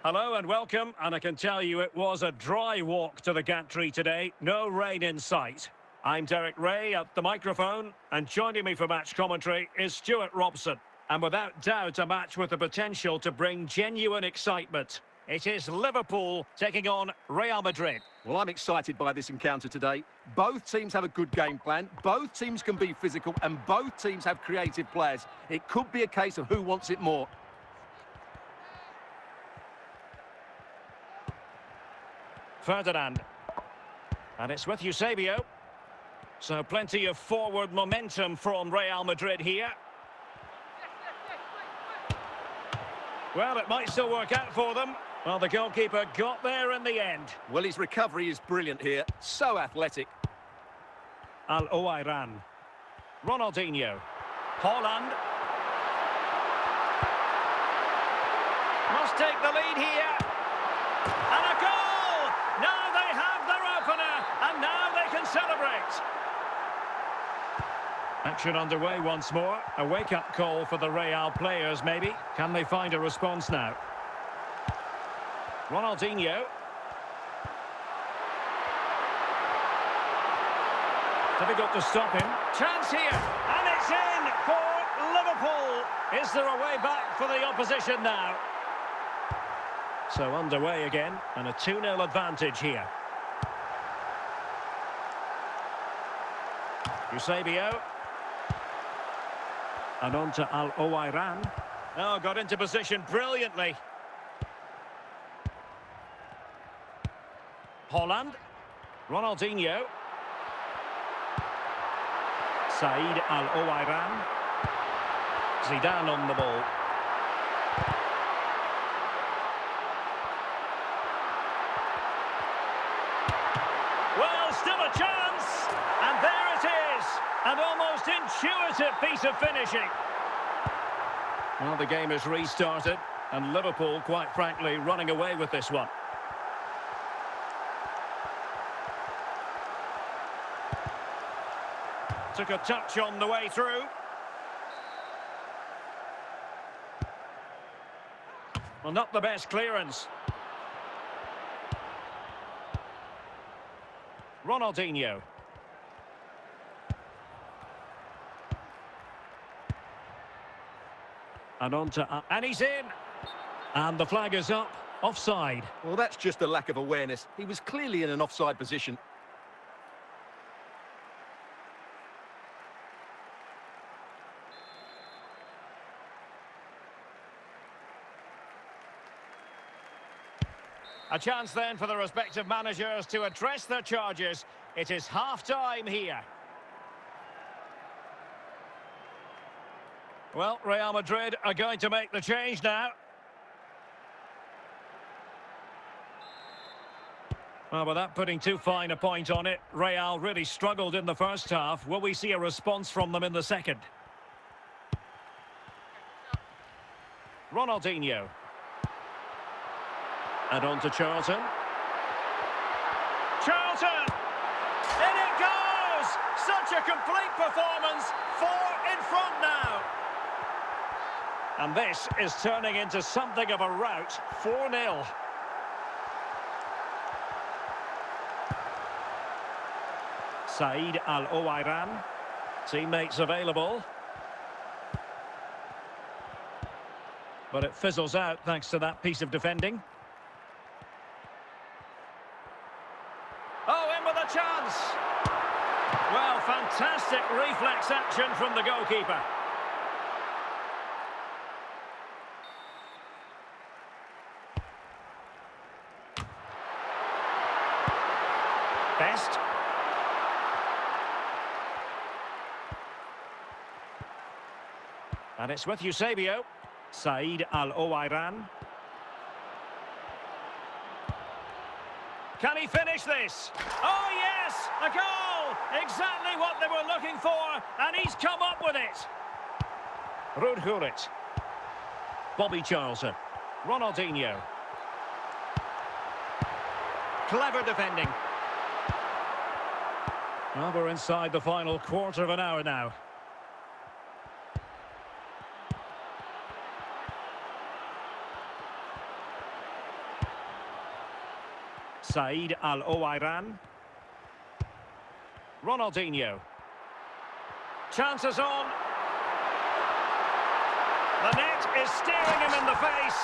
Hello and welcome, and I can tell you it was a dry walk to the gantry today, no rain in sight. I'm Derek Ray at the microphone, and joining me for match commentary is Stuart Robson. And without doubt a match with the potential to bring genuine excitement. It is Liverpool taking on Real Madrid. Well, I'm excited by this encounter today. Both teams have a good game plan, both teams can be physical, and both teams have creative players. It could be a case of who wants it more. Ferdinand. And it's with Eusebio. So plenty of forward momentum from Real Madrid here. Well, it might still work out for them. Well, the goalkeeper got there in the end. Well, his recovery is brilliant here. So athletic. Al-Owairan. Ronaldinho. Haaland. Must take the lead here. And a goal! Now they have their opener, and now they can celebrate. Action underway once more. A wake-up call for the Real players, maybe. Can they find a response now? Ronaldinho. Difficult to stop him. Chance here, and it's in for Liverpool. Is there a way back for the opposition now? So underway again, and a 2-0 advantage here. Eusebio. And on to Al-Owairan. Oh, got into position brilliantly. Haaland. Ronaldinho. Said Al-Owairan. Zidane on the ball. Well, still a chance. And there it is. An almost intuitive piece of finishing. Well, the game is restarted. And Liverpool, quite frankly, running away with this one. Took a touch on the way through. Well, not the best clearance. Ronaldinho. And on to... and he's in! And the flag is up. Offside. Well, that's just a lack of awareness. He was clearly in an offside position. A chance then for the respective managers to address their charges. It is half-time here. Well, Real Madrid are going to make the change now. Well, without putting too fine a point on it, Real really struggled in the first half. Will we see a response from them in the second? Ronaldinho. And on to Charlton. Charlton! In it goes! Such a complete performance. 4 in front now. And this is turning into something of a rout. 4-0. Said Al-Owairan. Teammates available. But it fizzles out thanks to that piece of defending. Oh, in with a chance! Well, fantastic reflex action from the goalkeeper. Best. And it's with Eusebio. Said Al-Owairan. Can he finish this? Oh, yes! A goal! Exactly what they were looking for, and he's come up with it. Ruud Gullit. Bobby Charlton. Ronaldinho. Clever defending. Well, we're inside the final quarter of an hour now. Said Al-Owairan. Ronaldinho. Chances on. The net is staring him in the face.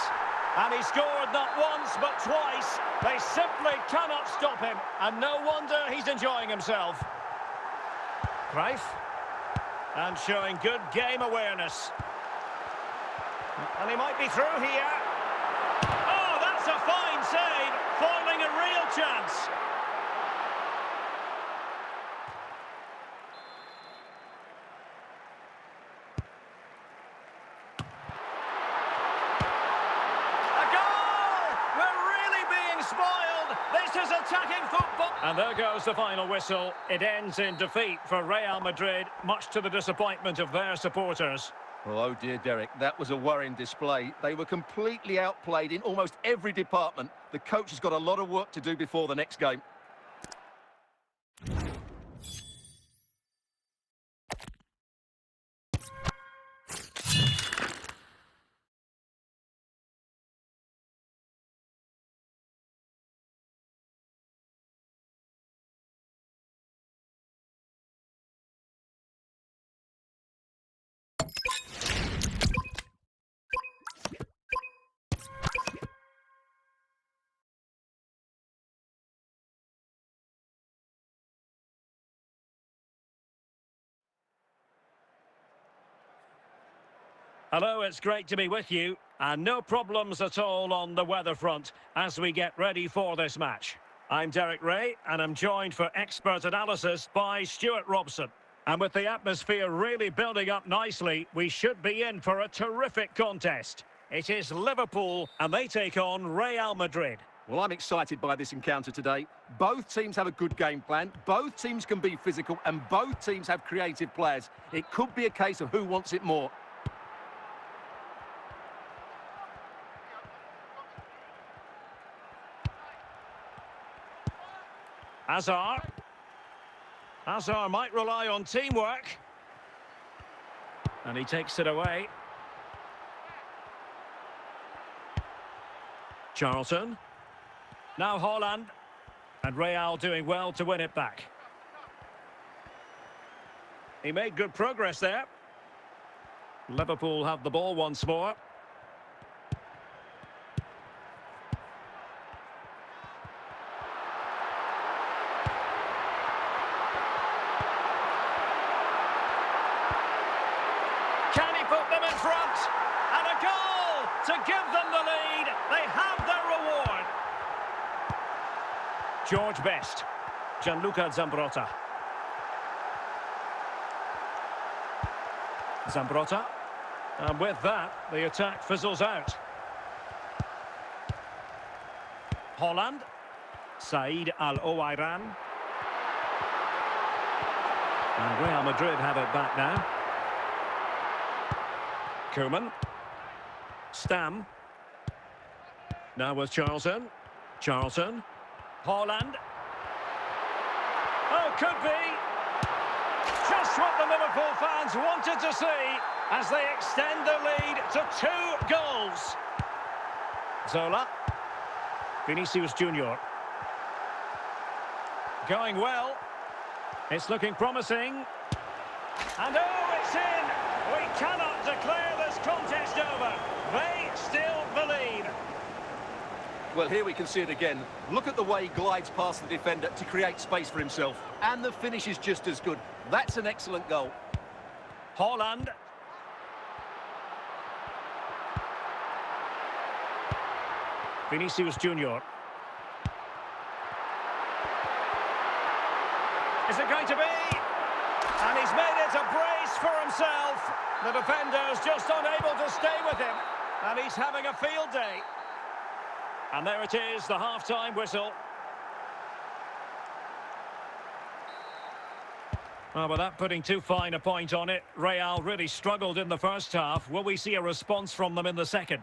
And he scored not once but twice. They simply cannot stop him. And no wonder he's enjoying himself. Cruyff. And showing good game awareness. And he might be through here. Oh, that's a fine save. Foiling a real chance. Spoiled. This is attacking football. And there goes the final whistle. It ends in defeat for Real Madrid, much to the disappointment of their supporters. Oh dear, Derek, that was a worrying display. They were completely outplayed in almost every department. The coach has got a lot of work to do before the next game. Hello, it's great to be with you. And no problems at all on the weather front as we get ready for this match. I'm Derek Ray, and I'm joined for expert analysis by Stuart Robson. And with the atmosphere really building up nicely, we should be in for a terrific contest. It is Liverpool, and they take on Real Madrid. Well, I'm excited by this encounter today. Both teams have a good game plan, both teams can be physical, and both teams have creative players. It could be a case of who wants it more. Hazard. Hazard might rely on teamwork. And he takes it away. Charlton. Now Haaland. And Real doing well to win it back. He made good progress there. Liverpool have the ball once more. Put them in front, and a goal to give them the lead. They have their reward. George Best, Gianluca Zambrotta. Zambrotta, and with that, the attack fizzles out. Haaland, Said Al-Owairan. And Real Madrid have it back now. Koeman. Stam. Now with Charlton. Charlton. Haaland. Oh, could be. Just what the Liverpool fans wanted to see as they extend the lead to 2 goals. Zola. Vinicius Junior. Going well. It's looking promising. And oh, it's in. We cannot declare this contest over. They still believe. Well, here we can see it again. Look at the way he glides past the defender to create space for himself. And the finish is just as good. That's an excellent goal. Haaland. Vinicius Junior. Is it going to be? And he's made it a brace for himself. The defender's just unable to stay with him. And he's having a field day. And there it is, the half-time whistle. Well, without putting too fine a point on it, Real really struggled in the first half. Will we see a response from them in the second?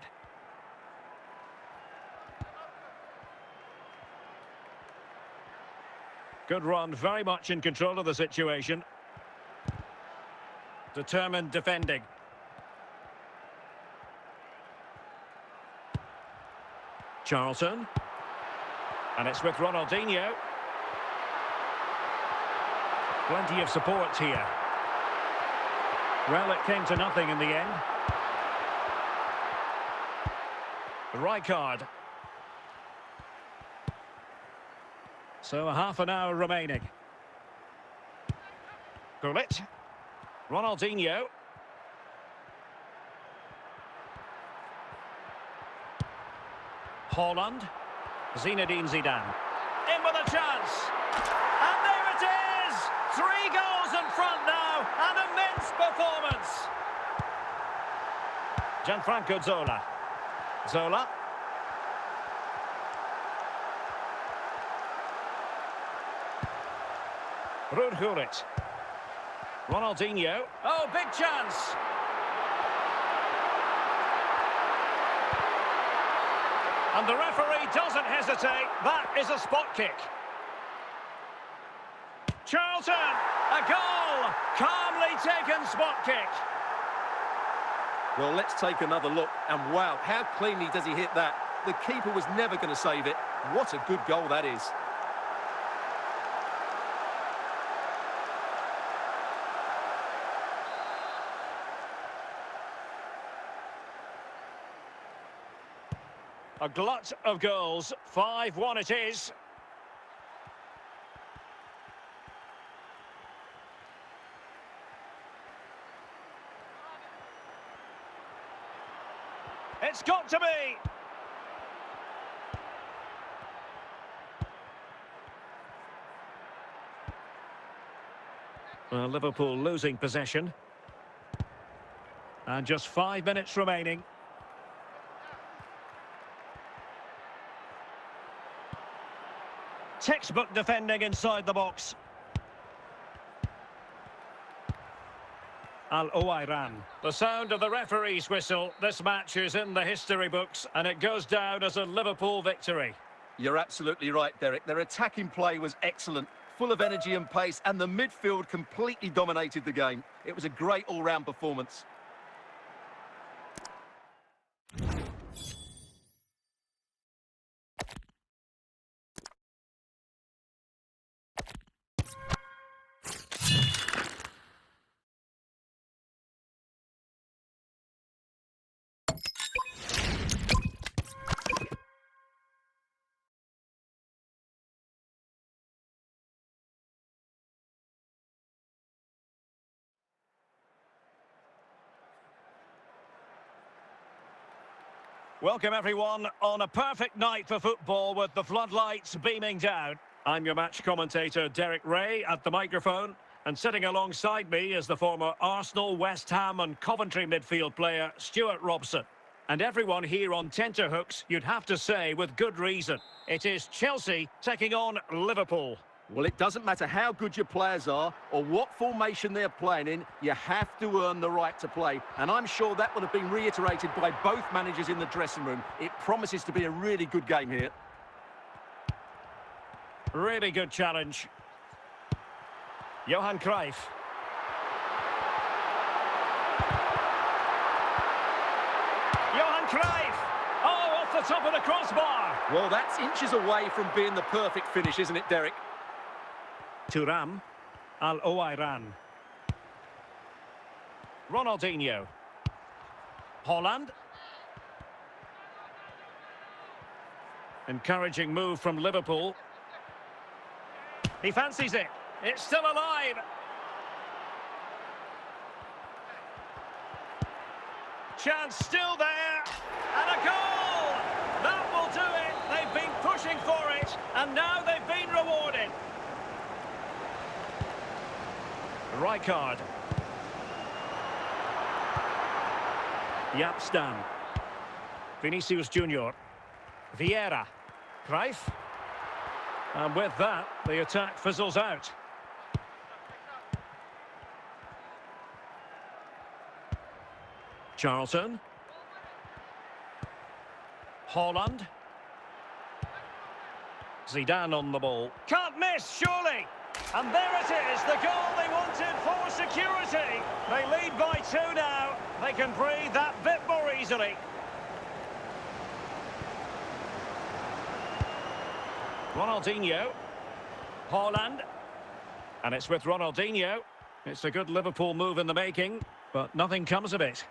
Good run, very much in control of the situation. Determined defending. Charlton. And it's with Ronaldinho. Plenty of support here. Well, it came to nothing in the end. Rijkaard. So a half an hour remaining. Gullit. Ronaldinho. Haaland. Zinedine Zidane. In with a chance. And there it is! 3 goals in front now. An immense performance. Gianfranco Zola. Zola. Ruud Gullit. Ronaldinho. Oh, big chance. And the referee doesn't hesitate. That is a spot kick. Charlton, a goal. Calmly taken spot kick. Well, let's take another look. And wow, how cleanly does he hit that? The keeper was never going to save it. What a good goal that is. A glut of goals. 5-1 it is. It's got to be. Well, Liverpool losing possession. And just 5 minutes remaining. Textbook defending inside the box. Al-Owairan. The sound of the referee's whistle. This match is in the history books and it goes down as a Liverpool victory. You're absolutely right, Derek. Their attacking play was excellent, full of energy and pace, and the midfield completely dominated the game. It was a great all-round performance. Welcome everyone on a perfect night for football with the floodlights beaming down. I'm your match commentator Derek Ray at the microphone, and sitting alongside me is the former Arsenal, West Ham and Coventry midfield player Stuart Robson. And everyone here on tenterhooks, you'd have to say with good reason. It is Chelsea taking on Liverpool. Well, it doesn't matter how good your players are or what formation they're playing in, you have to earn the right to play. And I'm sure that would have been reiterated by both managers in the dressing room. It promises to be a really good game here. Really good challenge. Johan Cruyff. Johan Cruyff! Oh, off the top of the crossbar! Well, that's inches away from being the perfect finish, isn't it, Derek? Thuram, Al-Owairan. Ronaldinho. Haaland. Encouraging move from Liverpool. He fancies it. It's still alive. Chance still there. And a goal! That will do it. They've been pushing for it. And now they've been rewarded. Rijkaard. Jaap Stam. Vinicius Junior. Vieira. Cruyff. And with that, the attack fizzles out. Charlton. Haaland. Zidane on the ball. Can't miss, surely! And there it is, the goal they wanted for security. They lead by 2 now. They can breathe that bit more easily. Ronaldinho. Haaland. And it's with Ronaldinho. It's a good Liverpool move in the making, but nothing comes of it.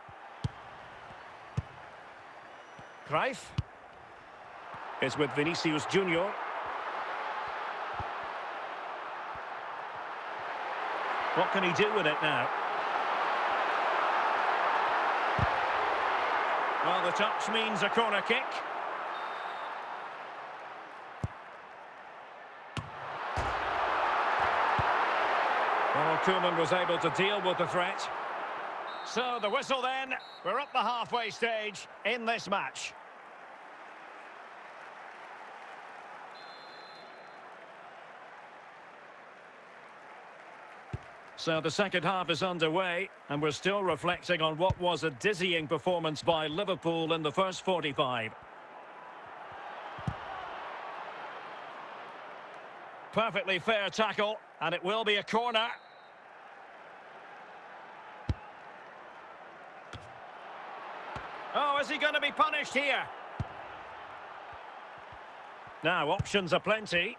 Cruyff. It's with Vinicius Junior. What can he do with it now? Well, the touch means a corner kick. Ronald Koeman was able to deal with the threat. So the whistle then. We're up the halfway stage in this match. So the second half is underway, and we're still reflecting on what was a dizzying performance by Liverpool in the first 45. Perfectly fair tackle, and it will be a corner. Oh, is he going to be punished here? Now, options are plenty.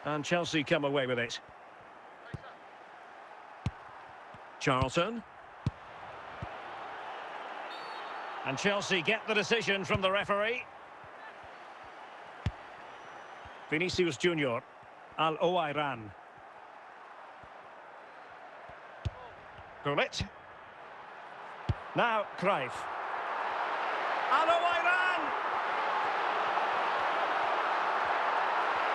And Chelsea come away with it. Charlton. And Chelsea get the decision from the referee. Vinicius Junior. Al-Owairan. Gullit. Now, Cruyff. Al-Owairan!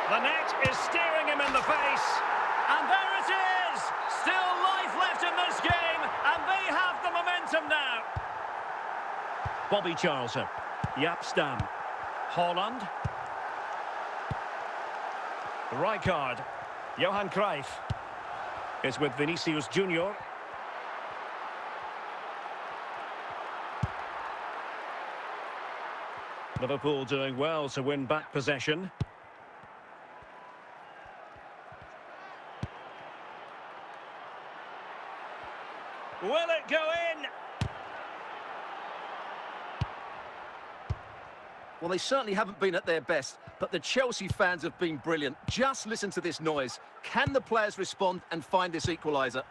The net is staring him in the face. And there it is! Still life left in this game, and they have the momentum now. Bobby Charlton. Jaap Stam. Haaland. Rijkaard. Johan Cruyff. Is with Vinicius Junior. Liverpool doing well to win back possession. Will it go in? Well, they certainly haven't been at their best, but the Chelsea fans have been brilliant. Just listen to this noise. Can the players respond and find this equaliser?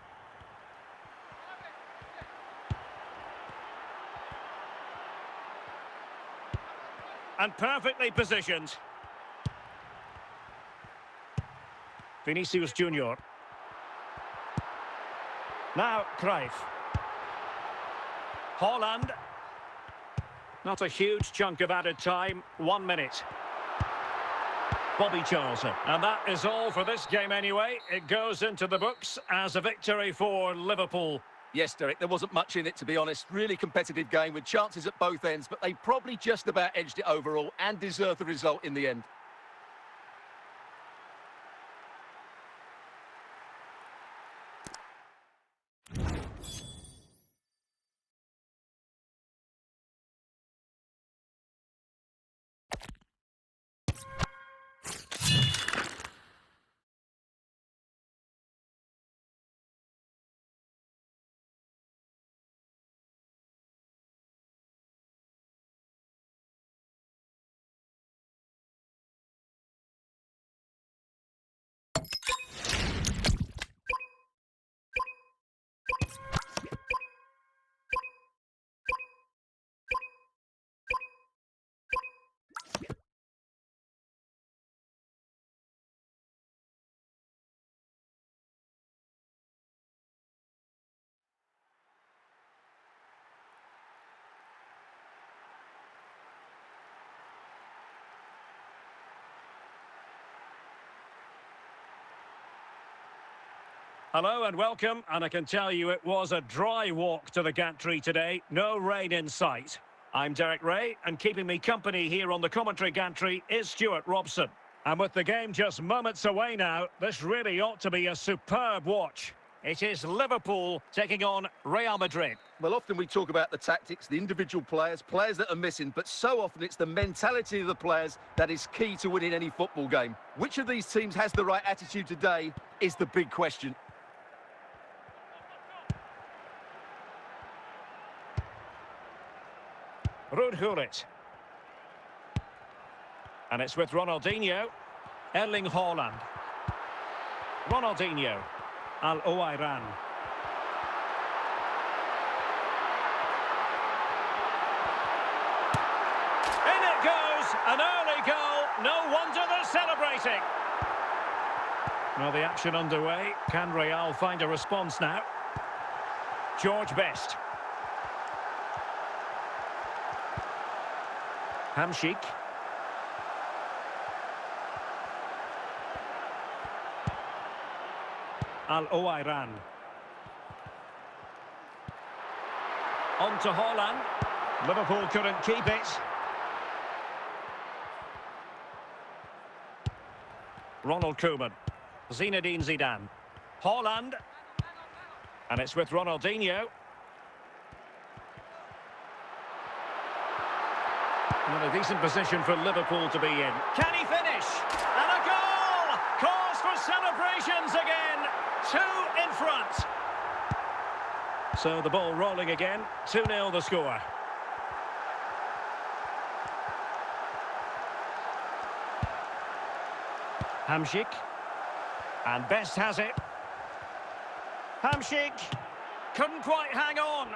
And perfectly positioned. Vinicius Junior. Now, Cruyff. Haaland. Not a huge chunk of added time. 1 minute. Bobby Charlton. And that is all for this game anyway. It goes into the books as a victory for Liverpool. Yes, Derek, there wasn't much in it, to be honest. Really competitive game with chances at both ends, but they probably just about edged it overall and deserved the result in the end. Hello and welcome, and I can tell you it was a dry walk to the gantry today. No rain in sight. I'm Derek Ray, and keeping me company here on the commentary gantry is Stuart Robson. And with the game just moments away now, this really ought to be a superb watch. It is Liverpool taking on Real Madrid. Well, often we talk about the tactics, the individual players that are missing, but so often it's the mentality of the players that is key to winning any football game. Which of these teams has the right attitude today is the big question. Ruud Gullit. And it's with Ronaldinho. Erling Haaland. Ronaldinho. Al-Owairan. In it goes! An early goal. No wonder they're celebrating. Well, the action underway. Can Real find a response now? George Best. Hamsik. Al-Owairan. On to Haaland. Liverpool couldn't keep it. Ronald Koeman. Zinedine Zidane. Haaland. And it's with Ronaldinho. Well, a decent position for Liverpool to be in. Can he finish? And a goal! Cause for celebrations again. 2 in front. So the ball rolling again. 2-0 the score. Hamsik. And Best has it. Hamsik. Couldn't quite hang on.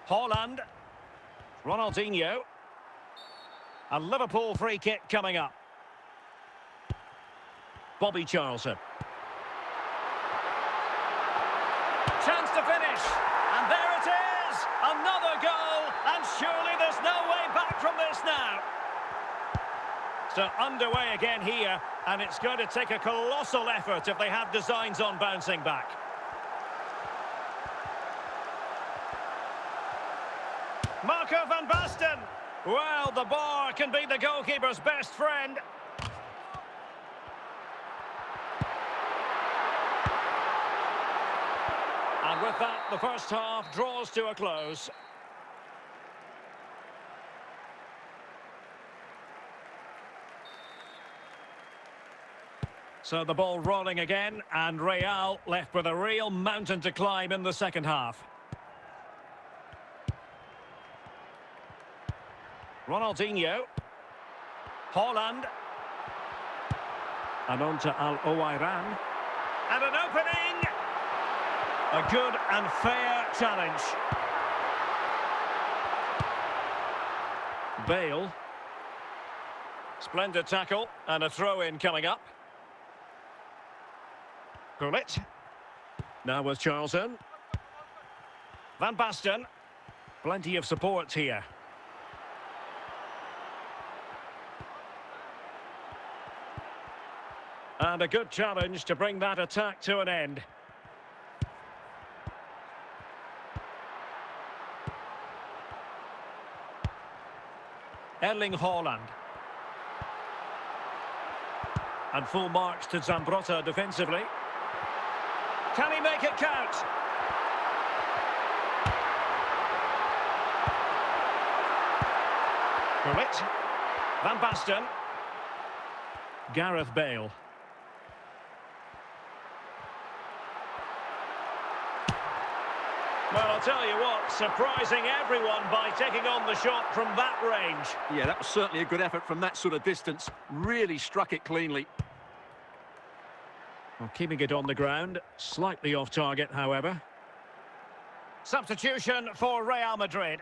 Haaland. Ronaldinho. A Liverpool free kick coming up. Bobby Charlton. Chance to finish. And there it is. Another goal. And surely there's no way back from this now. So underway again here. And it's going to take a colossal effort if they have designs on bouncing back. Marco van Basten. Well, the bar can be the goalkeeper's best friend. And with that, the first half draws to a close. So the ball rolling again, and Real left with a real mountain to climb in the second half. Ronaldinho. Haaland. And on to Al-Owairan. And an opening! A good and fair challenge. Bale. Splendid tackle, and a throw-in coming up. Gullit. Now with Charlton. Van Basten. Plenty of support here. And a good challenge to bring that attack to an end. Erling Haaland. And full marks to Zambrotta defensively. Can he make it count? Gullit. Van Basten. Gareth Bale. Well, I'll tell you what, surprising everyone by taking on the shot from that range. Yeah, that was certainly a good effort from that sort of distance. Really struck it cleanly. Well, keeping it on the ground, slightly off target, however. Substitution for Real Madrid.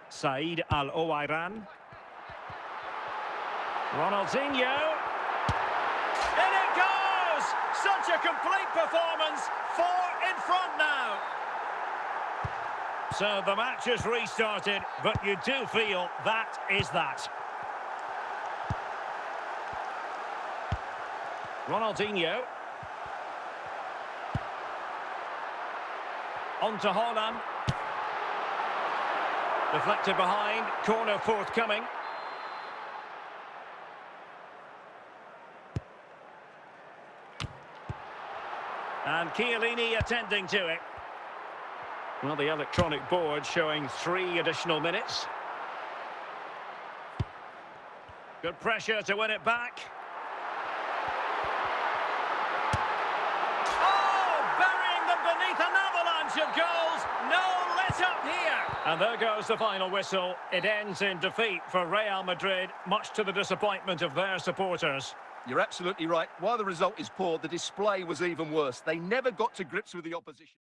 Said Al-Owairan. Ronaldinho. In it goes! Such a complete performance. 4 in front now. So the match has restarted, but you do feel that is that. Ronaldinho. On to Haaland. Deflected behind, corner forthcoming. And Chiellini attending to it. Well, the electronic board showing 3 additional minutes. Good pressure to win it back. Oh, burying them beneath an avalanche of goals. No let up here. And there goes the final whistle. It ends in defeat for Real Madrid, much to the disappointment of their supporters. You're absolutely right. While the result is poor, the display was even worse. They never got to grips with the opposition.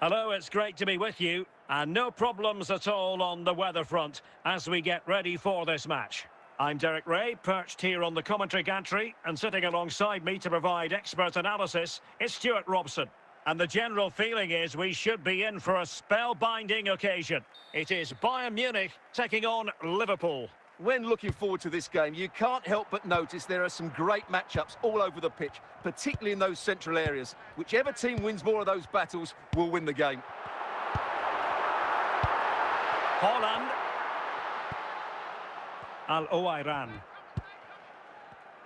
Hello, it's great to be with you. And no problems at all on the weather front as we get ready for this match. I'm Derek Ray, perched here on the commentary gantry, and sitting alongside me to provide expert analysis is Stuart Robson. And the general feeling is we should be in for a spellbinding occasion. It is Bayern Munich taking on Liverpool. When looking forward to this game, you can't help but notice there are some great matchups all over the pitch, particularly in those central areas. Whichever team wins more of those battles will win the game. Holland. Al-Owairan.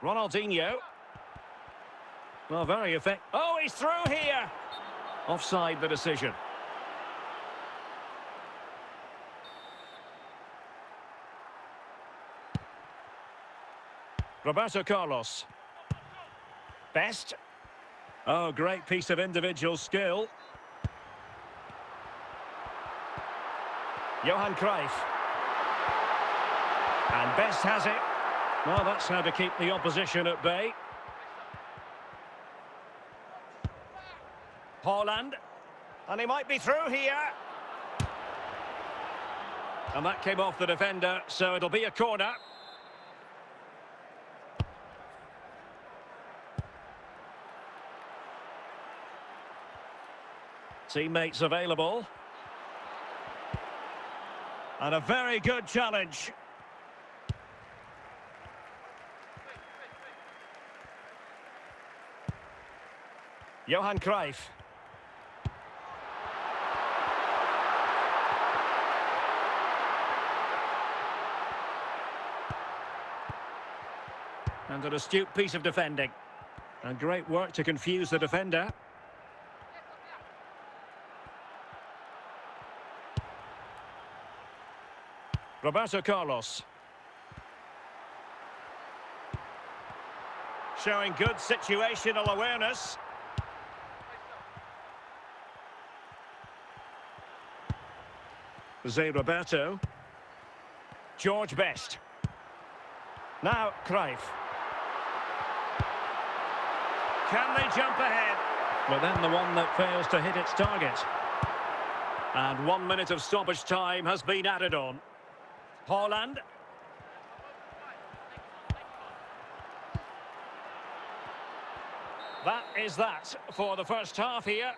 Ronaldinho. Well, very effective. Oh, he's through here. Offside the decision. Roberto Carlos. Best. Oh, great piece of individual skill. Johan Cruyff. And Best has it. Well, that's how to keep the opposition at bay. Holland. And he might be through here. And that came off the defender, so it'll be a corner. Teammates available. And a very good challenge. Johan Cruyff. And an astute piece of defending. And great work to confuse the defender. Roberto Carlos. Showing good situational awareness. Jose Roberto. George Best. Now Cruyff. Can they jump ahead? But then the one that fails to hit its target. And 1 minute of stoppage time has been added on. Haaland. That is that for the first half here.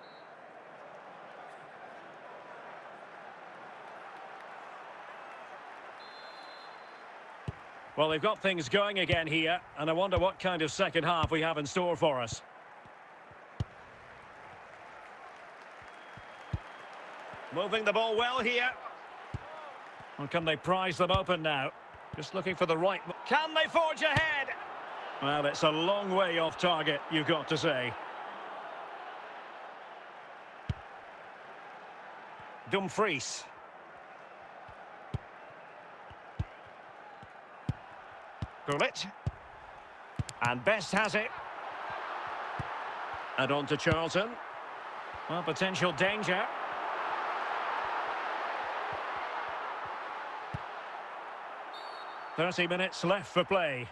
Well, they've got things going again here, and I wonder what kind of second half we have in store for us. Moving the ball well here. Or can they prize them open now? Just looking for the right... Can they forge ahead? Well, it's a long way off target, you've got to say. Dumfries. Gullit. And Best has it. And on to Charlton. Well, potential danger. "30 minutes left for play.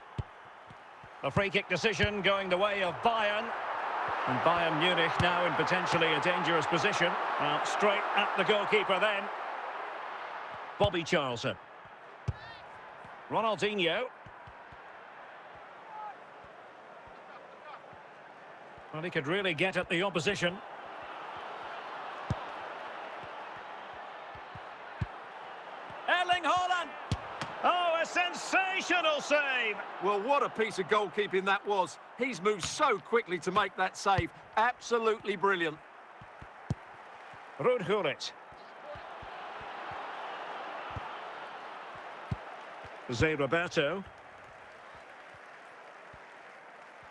A free kick decision going the way of Bayern. And Bayern Munich now in potentially a dangerous position. Well, straight at the goalkeeper then. Bobby Charlton. Ronaldinho. Well, he could really get at the opposition. Erling Haaland! Oh, a sensational save! Well, what a piece of goalkeeping that was. He's moved so quickly to make that save. Absolutely brilliant. Ruud Gullit. Jose Roberto.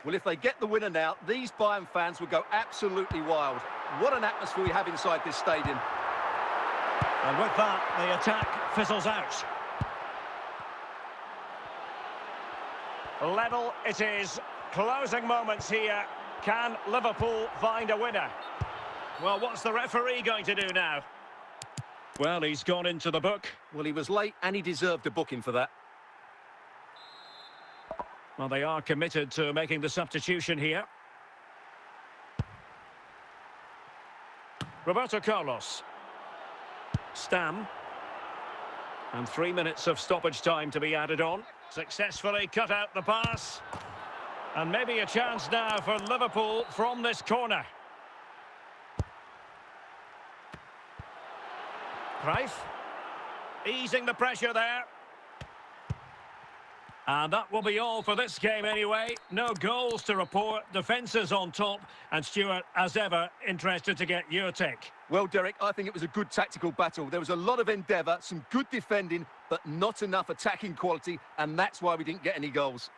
Well, if they get the winner now, these Bayern fans will go absolutely wild. What an atmosphere we have inside this stadium. And with that, the attack fizzles out. Level it is. Closing moments here. Can Liverpool find a winner? Well, what's the referee going to do now? Well, he's gone into the book. Well, he was late and he deserved a booking for that. Well, they are committed to making the substitution here. Roberto Carlos. Stam. And 3 minutes of stoppage time to be added on. Successfully cut out the pass. And maybe a chance now for Liverpool from this corner. Cruyff. Easing the pressure there. And that will be all for this game anyway. No goals to report, defences on top. And Stuart, as ever, interested to get your take. Well, Derek, I think it was a good tactical battle. There was a lot of endeavour, some good defending, but not enough attacking quality, and that's why we didn't get any goals.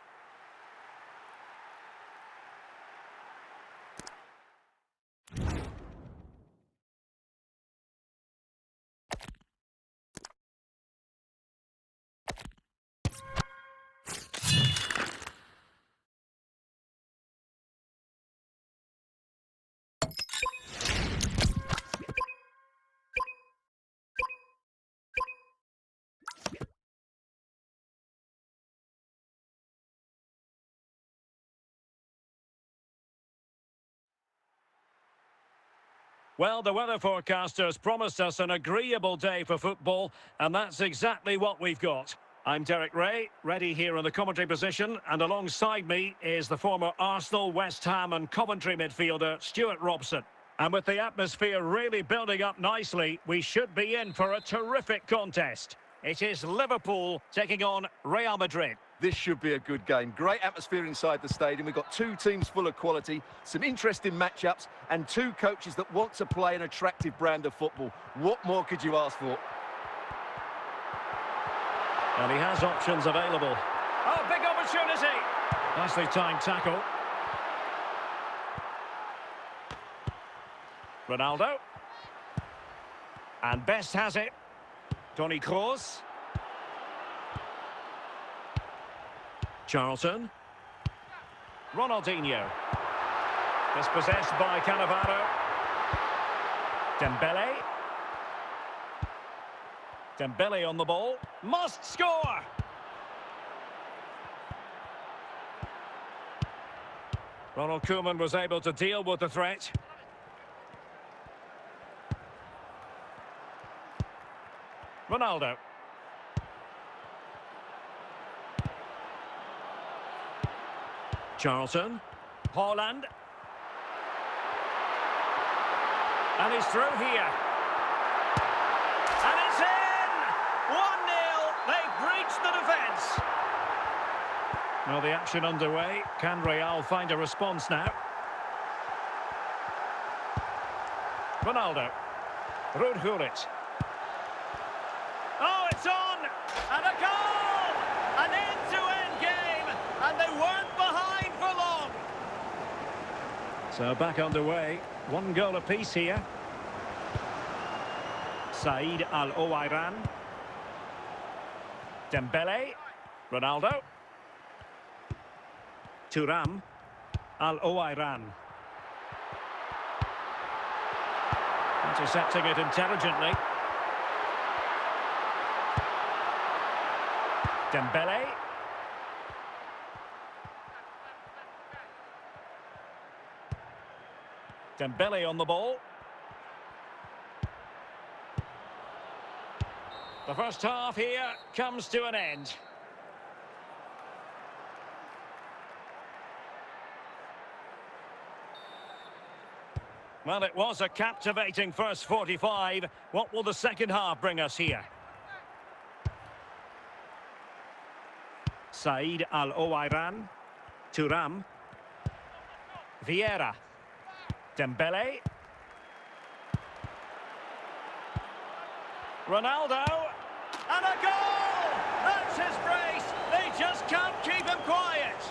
Well, the weather forecasters promised us an agreeable day for football, and that's exactly what we've got. I'm Derek Ray, ready here in the commentary position, and alongside me is the former Arsenal, West Ham and Coventry midfielder, Stuart Robson. And with the atmosphere really building up nicely, we should be in for a terrific contest. It is Liverpool taking on Real Madrid. This should be a good game. Great atmosphere inside the stadium. We've got two teams full of quality, some interesting matchups, and two coaches that want to play an attractive brand of football. What more could you ask for? And he has options available. Oh, big opportunity! Nicely timed tackle. Ronaldo. And Best has it. Toni Kroos. Charlton. Ronaldinho. Dispossessed by Cannavaro. Dembele. Dembele on the ball. Must score! Ronald Koeman was able to deal with the threat. Ronaldo. Charlton. Haaland. And he's through here. And it's in! 1-0. They've breached the defence. Well, the action underway. Can Real find a response now? Ronaldo. Ruud Gullit. Oh, it's on! And a goal! An end-to-end game, and they weren't behind for long. So back underway. 1 goal apiece here. Saïd Al-Owairan. Dembele. Ronaldo. Thuram. Al-Owairan. Intercepting it intelligently. Dembele. Dembele on the ball. The first half here comes to an end. Well, it was a captivating first 45. What will the second half bring us here? Saïd Al-Owairan. Thuram. Vieira. Dembele. Ronaldo. And a goal! That's his brace. They just can't keep him quiet.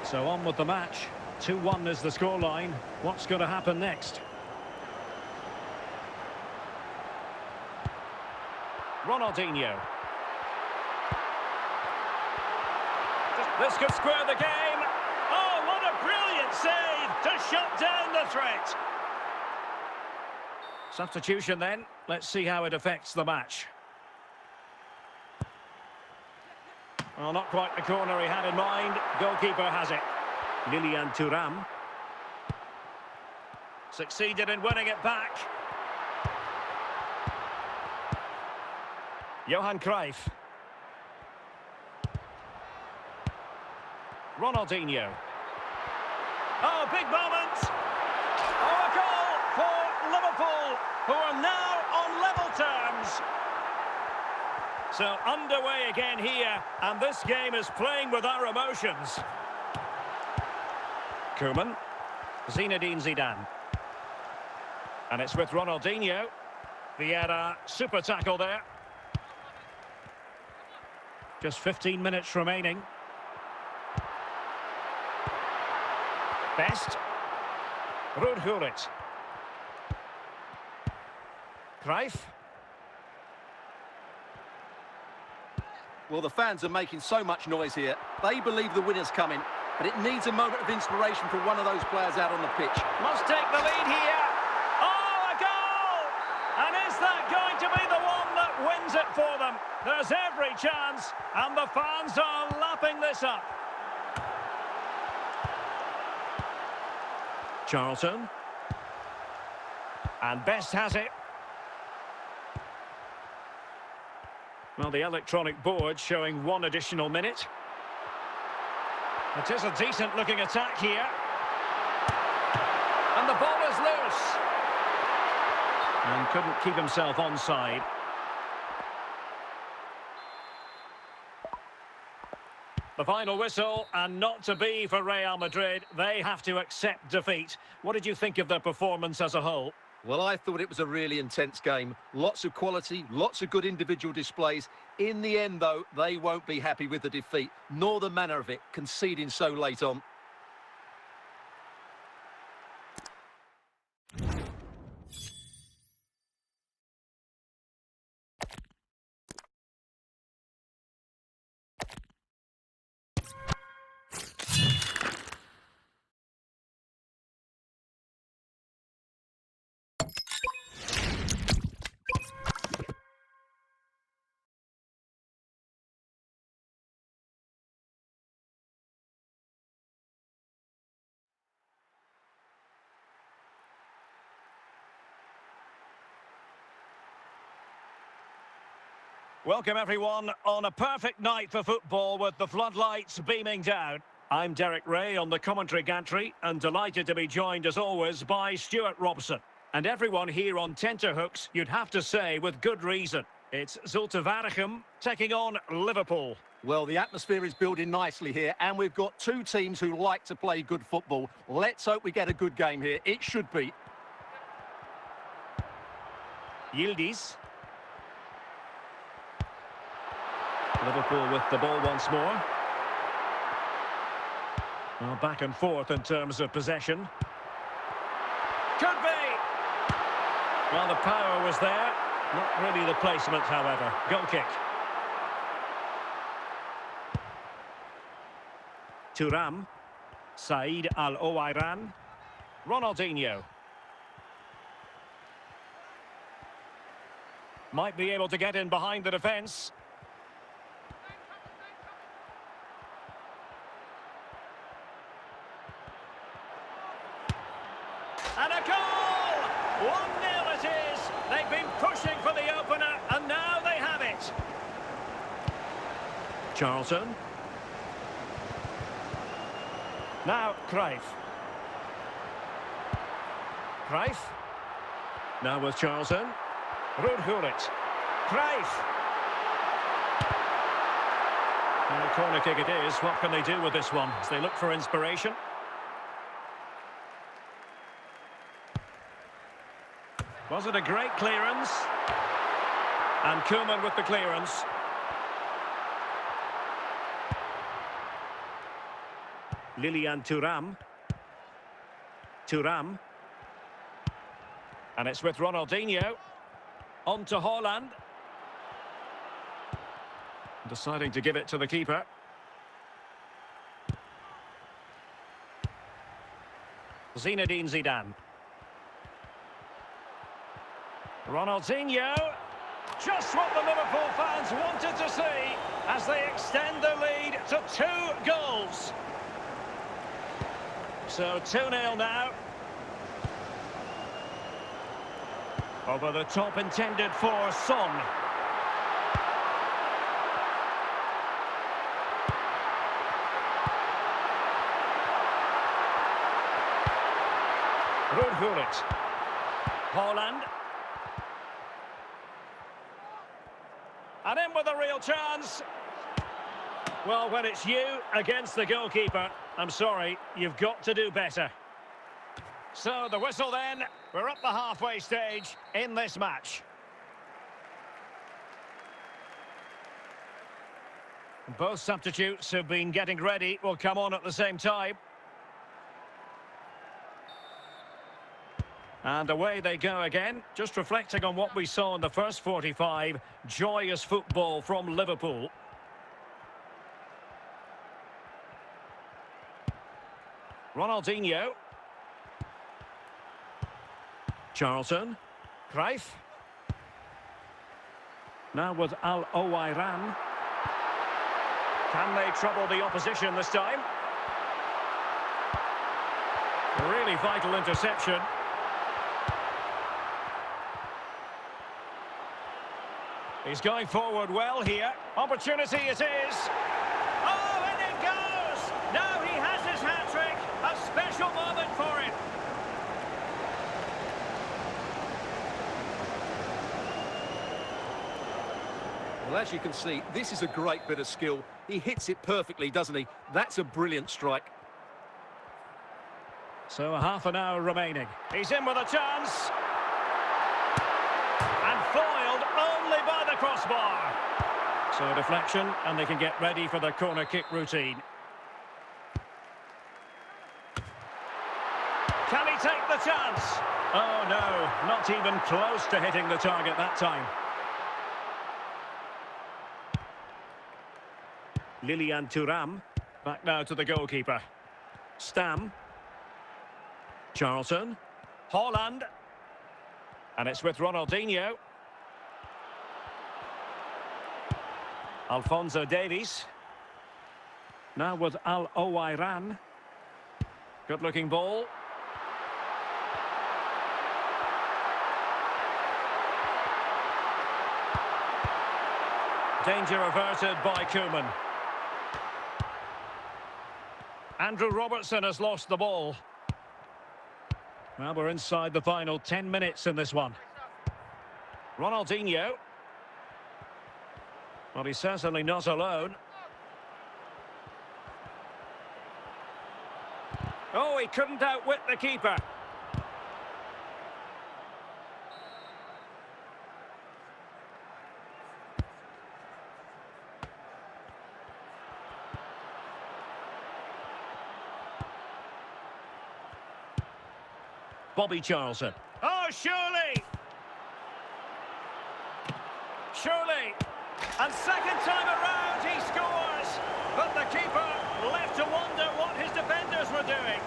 So on with the match. 2-1 is the scoreline. What's going to happen next? Ronaldinho. This could square the game. Oh, what a brilliant save to shut down the threat. Substitution then. Let's see how it affects the match. Well, not quite the corner he had in mind. Goalkeeper has it. Lilian Thuram. Succeeded in winning it back. Johan Cruyff. Ronaldinho. Oh, big moment! Oh, a goal for Liverpool, who are now on level terms. So underway again here, and this game is playing with our emotions. Koeman. Zinedine Zidane. And it's with Ronaldinho. Vieira, super tackle there. Just 15 minutes remaining. Best. Ruud Gullit. Cruyff. Well, the fans are making so much noise here. They believe the winner's coming, but it needs a moment of inspiration from one of those players out on the pitch. Must take the lead here. Oh, a goal! And is that going to be the one that wins it for them? There's every chance, and the fans are lapping this up. Charlton. And Best has it. Well, the electronic board showing 1 additional minute. It is a decent-looking attack here. And the ball is loose. And couldn't keep himself onside. The final whistle, and not to be for Real Madrid. They have to accept defeat. What did you think of their performance as a whole? Well, I thought it was a really intense game. Lots of quality, lots of good individual displays. In the end, though, they won't be happy with the defeat, nor the manner of it, conceding so late on. Welcome everyone on a perfect night for football with the floodlights beaming down. I'm Derek Ray on the commentary gantry and delighted to be joined as always by Stuart Robson. And everyone here on tenterhooks, you'd have to say with good reason. It's Zulte Waregem taking on Liverpool. Well, the atmosphere is building nicely here, and we've got two teams who like to play good football. Let's hope we get a good game here. It should be. Yildiz. Liverpool with the ball once more. Well, back and forth in terms of possession. Could be! Well, the power was there. Not really the placement, however. Goal kick. Thuram. Said Al-Owairan. Ronaldinho. Might be able to get in behind the defence. And a goal! 1-0 it is. They've been pushing for the opener, and now they have it. Charlton. Now Cruyff. Cruyff. Now with Charlton. Rudhurit. Cruyff. And a corner kick it is. What can they do with this one as they look for inspiration? Was it a great clearance? And Koeman with the clearance. Lilian Thuram. Thuram. And it's with Ronaldinho. On to Haaland. Deciding to give it to the keeper. Zinedine Zidane. Ronaldinho, just what the Liverpool fans wanted to see as they extend the lead to 2 goals. So 2-0 now. Over the top intended for Son. Rudhurit. Haaland. And in with a real chance. Well, when it's you against the goalkeeper, I'm sorry, you've got to do better. So the whistle then, we're up the halfway stage in this match. Both substitutes have been getting ready, will come on at the same time. And away they go again, just reflecting on what we saw in the first 45. Joyous football from Liverpool. Ronaldinho. Charlton. Cruyff. Now with Al-Owairan. Can they trouble the opposition this time? Really vital interception. He's going forward well here. Opportunity it is. Oh, and it goes! Now he has his hat-trick. A special moment for him. Well, as you can see, this is a great bit of skill. He hits it perfectly, doesn't he? That's a brilliant strike. So a half an hour remaining. He's in with a chance. crossbar. So deflection, and they can get ready for the corner kick routine. Can he take the chance? Oh no, not even close to hitting the target that time. Lilian Thuram, back now to the goalkeeper. Stam. Charlton. Haaland. And it's with Ronaldinho. Alphonso Davies. Now with Al-Owairan. Good-looking ball. Danger averted by Koeman. Andrew Robertson has lost the ball. Well, we're inside the final 10 minutes in this one. Ronaldinho. Well, he's certainly not alone. Oh, he couldn't outwit the keeper. Bobby Charlton. Oh, surely! Surely! And second time around, he scores! But the keeper left to wonder what his defenders were doing.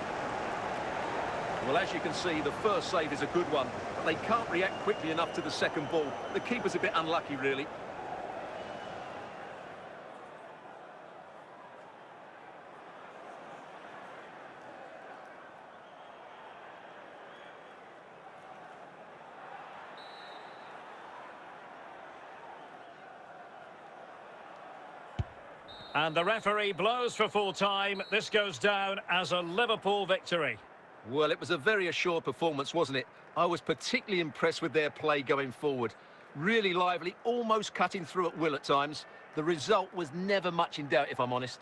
Well, as you can see, the first save is a good one, but they can't react quickly enough to the second ball. The keeper's a bit unlucky, really. And the referee blows for full time. This goes down as a Liverpool victory. Well, it was a very assured performance, wasn't it? I was particularly impressed with their play going forward. Really lively, almost cutting through at will at times. The result was never much in doubt, if I'm honest.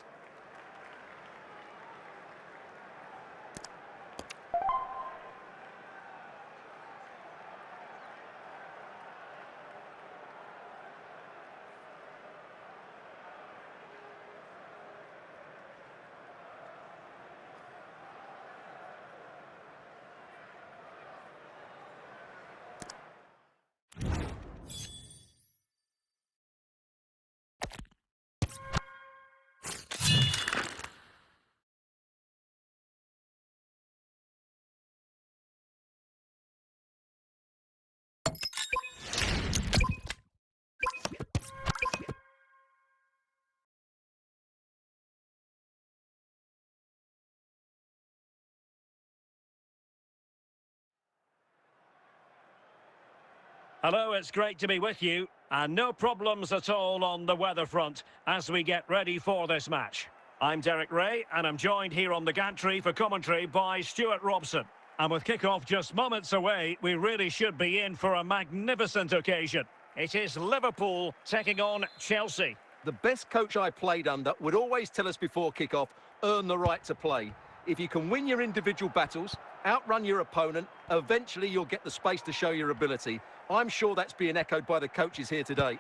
Hello, it's great to be with you. And no problems at all on the weather front as we get ready for this match. I'm Derek Ray, and I'm joined here on the gantry for commentary by Stuart Robson. And with kick-off just moments away, we really should be in for a magnificent occasion. It is Liverpool taking on Chelsea. The best coach I played under would always tell us before kick-off, earn the right to play. If you can win your individual battles, outrun your opponent, eventually you'll get the space to show your ability. I'm sure that's being echoed by the coaches here today.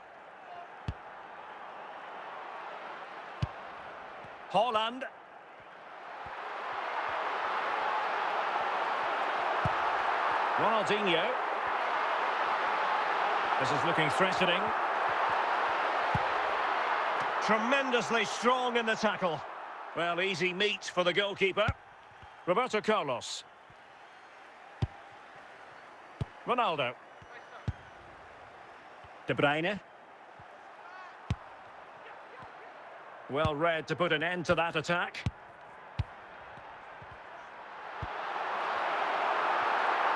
Haaland. Ronaldinho. This is looking threatening. Tremendously strong in the tackle. Well, easy meat for the goalkeeper. Roberto Carlos. Ronaldo. De Bruyne. Well read to put an end to that attack.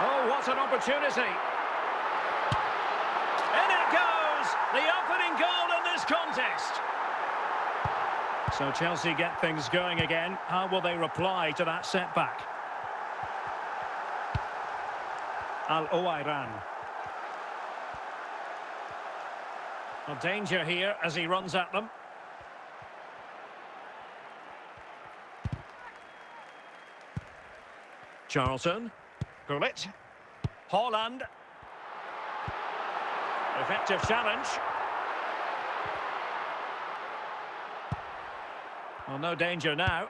Oh, what an opportunity. In it goes! The opening goal in this contest. So Chelsea get things going again. How will they reply to that setback? Al-Owairan. Well, danger here as he runs at them. Charlton. Gullit. Haaland. Effective challenge. Well, no danger now.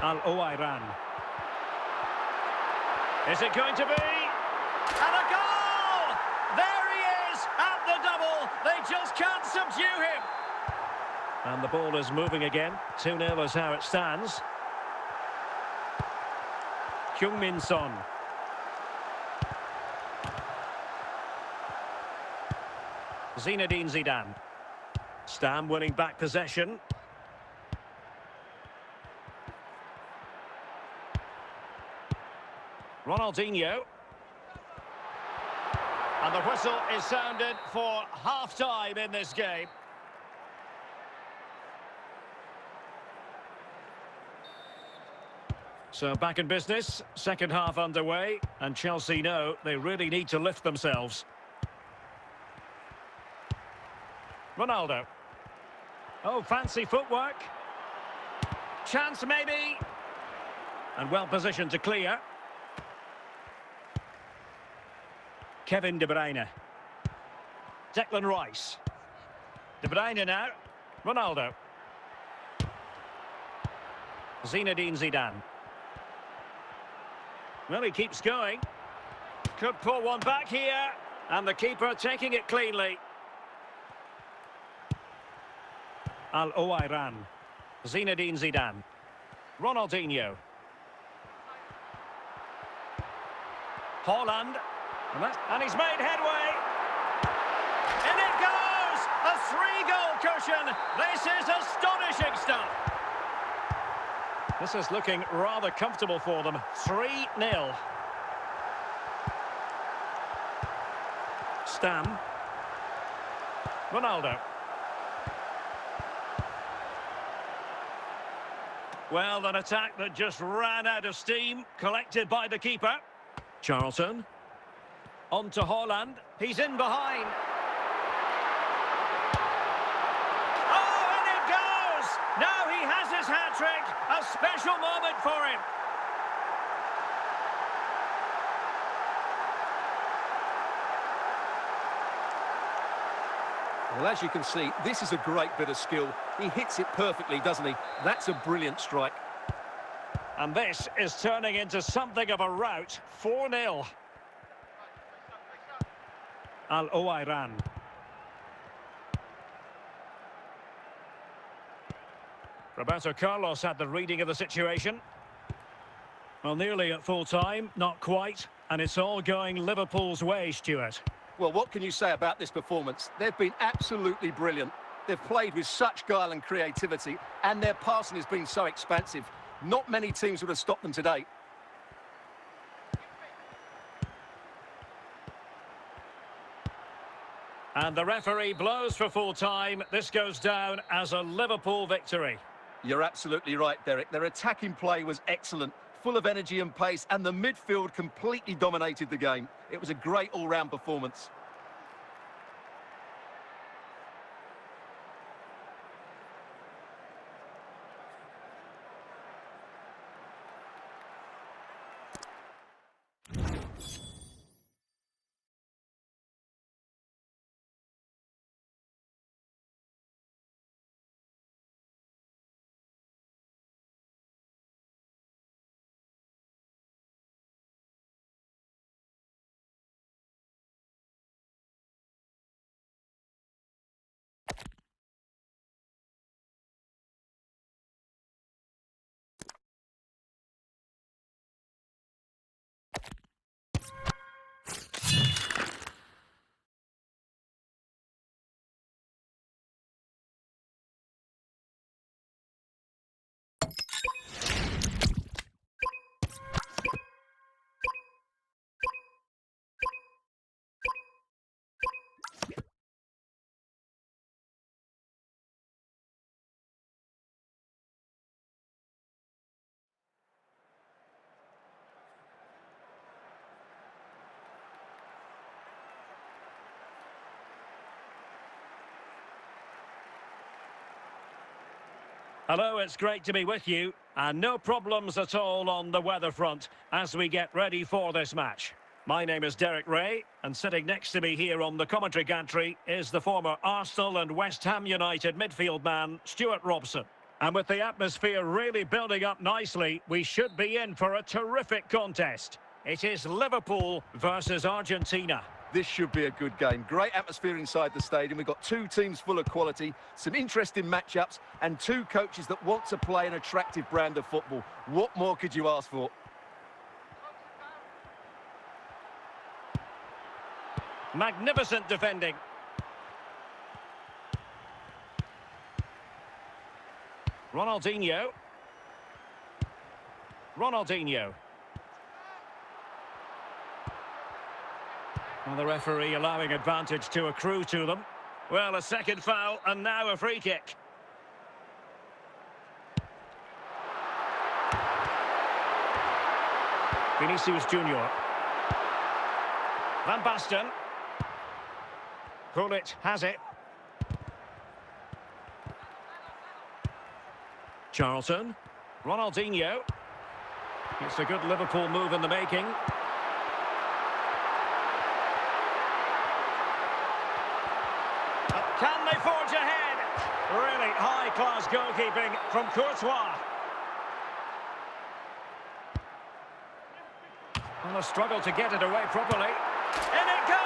Al-Owairan. Is it going to be? And a goal! There he is at the double. They just can't subdue him. And the ball is moving again. 2-0 is how it stands. Heung-min Son. Zinedine Zidane. Stam winning back possession. Ronaldinho. And the whistle is sounded for half-time in this game. So back in business, second half underway, and Chelsea know they really need to lift themselves. Ronaldo. Oh, fancy footwork. Chance maybe. And well positioned to clear. Kevin De Bruyne. Declan Rice. De Bruyne now. Ronaldo. Zinedine Zidane. Well, he keeps going. Could pull one back here. And the keeper taking it cleanly. Al-Owairan. Zinedine Zidane. Ronaldinho. Haaland. And he's made headway. And it goes! A 3-goal cushion. This is astonishing stuff. This is looking rather comfortable for them. 3-0. Stam. Ronaldo. Well, an attack that just ran out of steam, collected by the keeper. Charlton. On to Haaland. He's in behind. Oh, and it goes! Now he has his hat-trick. A special moment for him. Well, as you can see, this is a great bit of skill. He hits it perfectly, doesn't he? That's a brilliant strike. And this is turning into something of a rout. 4-0. Al-Owairan. Roberto Carlos had the reading of the situation. Well, nearly at full time, not quite. And it's all going Liverpool's way, Stuart. Well, what can you say about this performance? They've been absolutely brilliant. They've played with such guile and creativity, and their passing has been so expansive. Not many teams would have stopped them today. And the referee blows for full time. This goes down as a Liverpool victory. You're absolutely right, Derek. Their attacking play was excellent, full of energy and pace, and the midfield completely dominated the game. It was a great all-round performance. Hello, it's great to be with you. And no problems at all on the weather front as we get ready for this match. My name is Derek Ray, and sitting next to me here on the commentary gantry is the former Arsenal and West Ham United midfield man, Stuart Robson. And with the atmosphere really building up nicely, we should be in for a terrific contest. It is Liverpool versus Argentina. This should be a good game. Great atmosphere inside the stadium. We've got two teams full of quality, some interesting matchups, and two coaches that want to play an attractive brand of football. What more could you ask for? Magnificent defending. Ronaldinho. Well, the referee allowing advantage to accrue to them. Well, a second foul and now a free kick. Vinicius Junior. Van Basten. Gullit has it. Charlton. Ronaldinho. It's a good Liverpool move in the making. Can they forge ahead? Really high-class goalkeeping from Courtois. And a struggle to get it away properly. In it goes!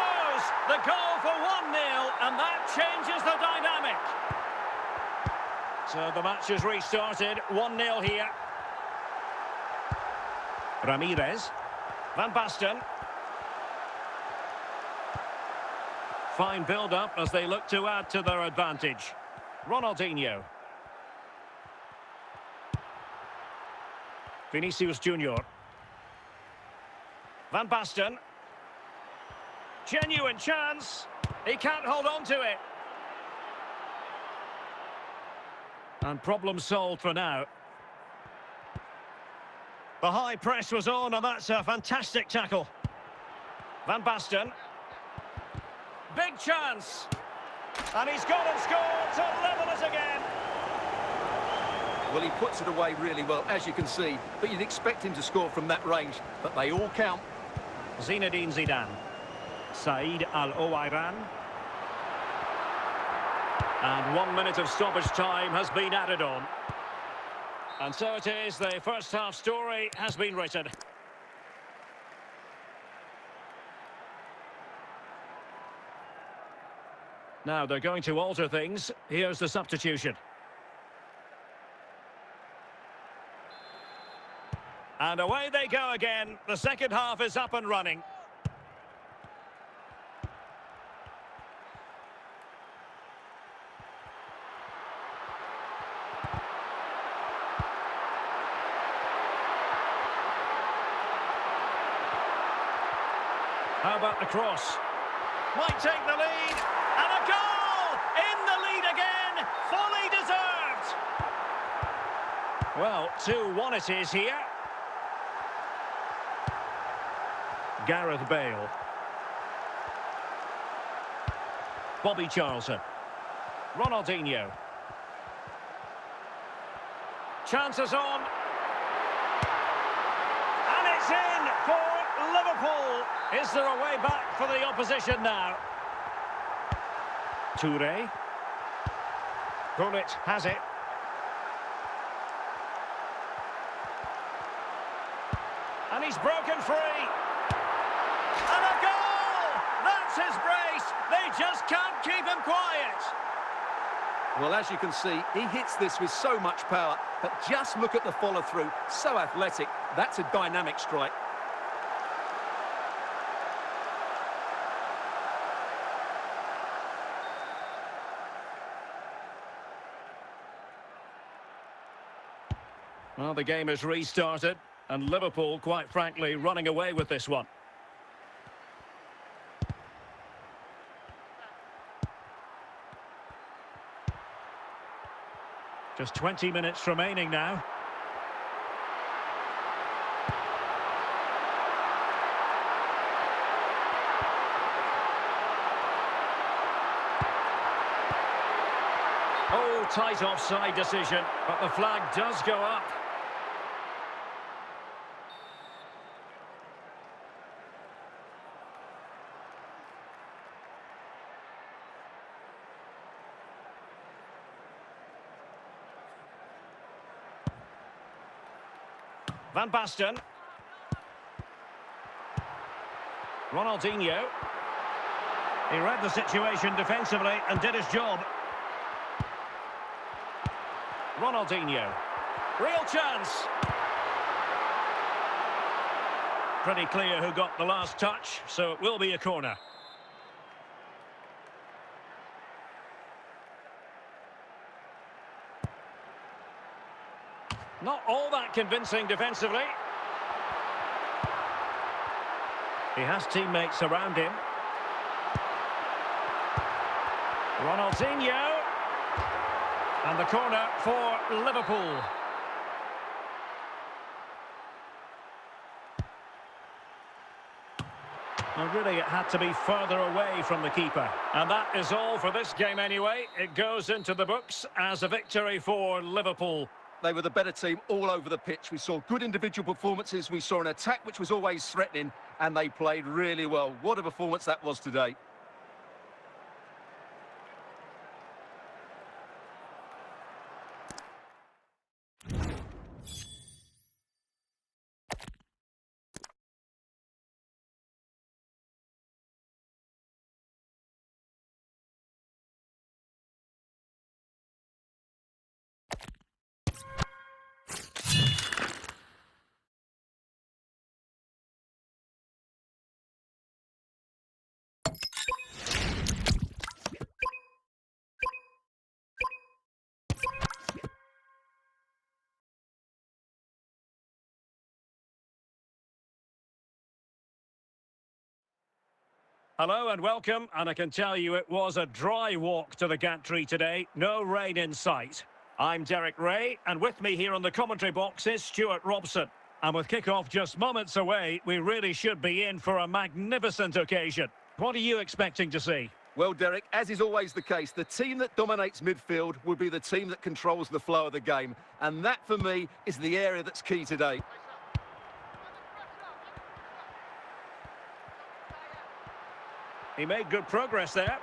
The goal for 1-0, and that changes the dynamic. So the match has restarted, 1-0 here. Ramirez. Van Basten. Fine build-up as they look to add to their advantage. Ronaldinho. Vinicius Junior. Van Basten. Genuine chance. He can't hold on to it. And problem solved for now. The high press was on, and that's a fantastic tackle. Van Basten. Big chance. And he's gone and scored to level it again. Well, he puts it away really well, as you can see. But you'd expect him to score from that range. But they all count. Zinedine Zidane. Saïd Al-Owairan. And 1 minute of stoppage time has been added on. And so it is, the first half story has been written. Now they're going to alter things. Here's the substitution. And away they go again. The second half is up and running. How about the cross? Might take the lead. And a goal! In the lead again! Fully deserved! Well, 2-1 it is here. Gareth Bale. Bobby Charlton. Ronaldinho. Chances on. And it's in for Liverpool. Is there a way back for the opposition now? Toure. Gullit has it. And he's broken free. And a goal! That's his brace. They just can't keep him quiet. Well, as you can see, he hits this with so much power. But just look at the follow-through. So athletic. That's a dynamic strike. Well, the game has restarted, and Liverpool, quite frankly, running away with this one. Just 20 minutes remaining now. Oh, tight offside decision, but the flag does go up. Van Basten. Ronaldinho. He read the situation defensively and did his job. Ronaldinho. Real chance. Pretty clear who got the last touch, so it will be a corner. Not all that convincing defensively. He has teammates around him. Ronaldinho. And the corner for Liverpool. And really, it had to be further away from the keeper. And that is all for this game anyway. It goes into the books as a victory for Liverpool. They were the better team all over the pitch. We saw good individual performances. We saw an attack which was always threatening, and they played really well. What a performance that was today. Hello and welcome, and I can tell you it was a dry walk to the gantry today. No rain in sight. I'm Derek Ray, and with me here on the commentary box is Stuart Robson. And with kick-off just moments away, we really should be in for a magnificent occasion. What are you expecting to see? Well, Derek, as is always the case, the team that dominates midfield will be the team that controls the flow of the game. And that, for me, is the area that's key today. He made good progress there.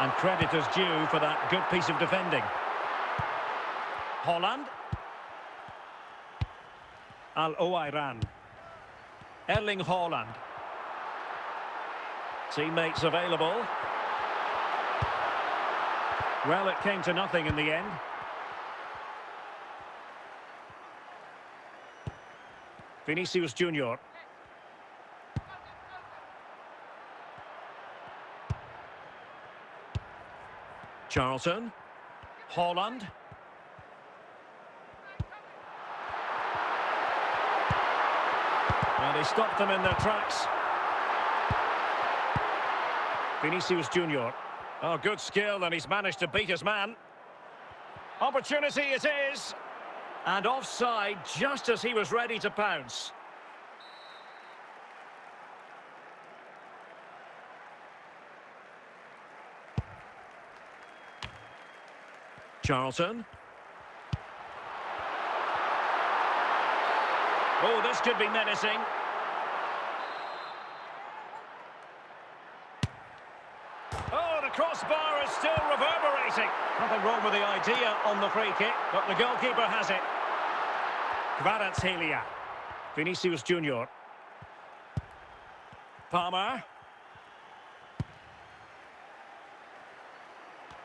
And credit is due for that good piece of defending. Holland. Al-Owairan. Erling Haaland. Teammates available. Well, it came to nothing in the end. Vinicius Junior. Charlton. Haaland. And he stopped them in their tracks. Vinicius Junior. Oh, good skill, and he's managed to beat his man. Opportunity it is. And offside just as he was ready to pounce. Charlton. Oh, this could be menacing. Oh, the crossbar is still reverberating. Nothing wrong with the idea on the free kick, but the goalkeeper has it. Kvaratskhelia. Vinicius Junior. Palmer.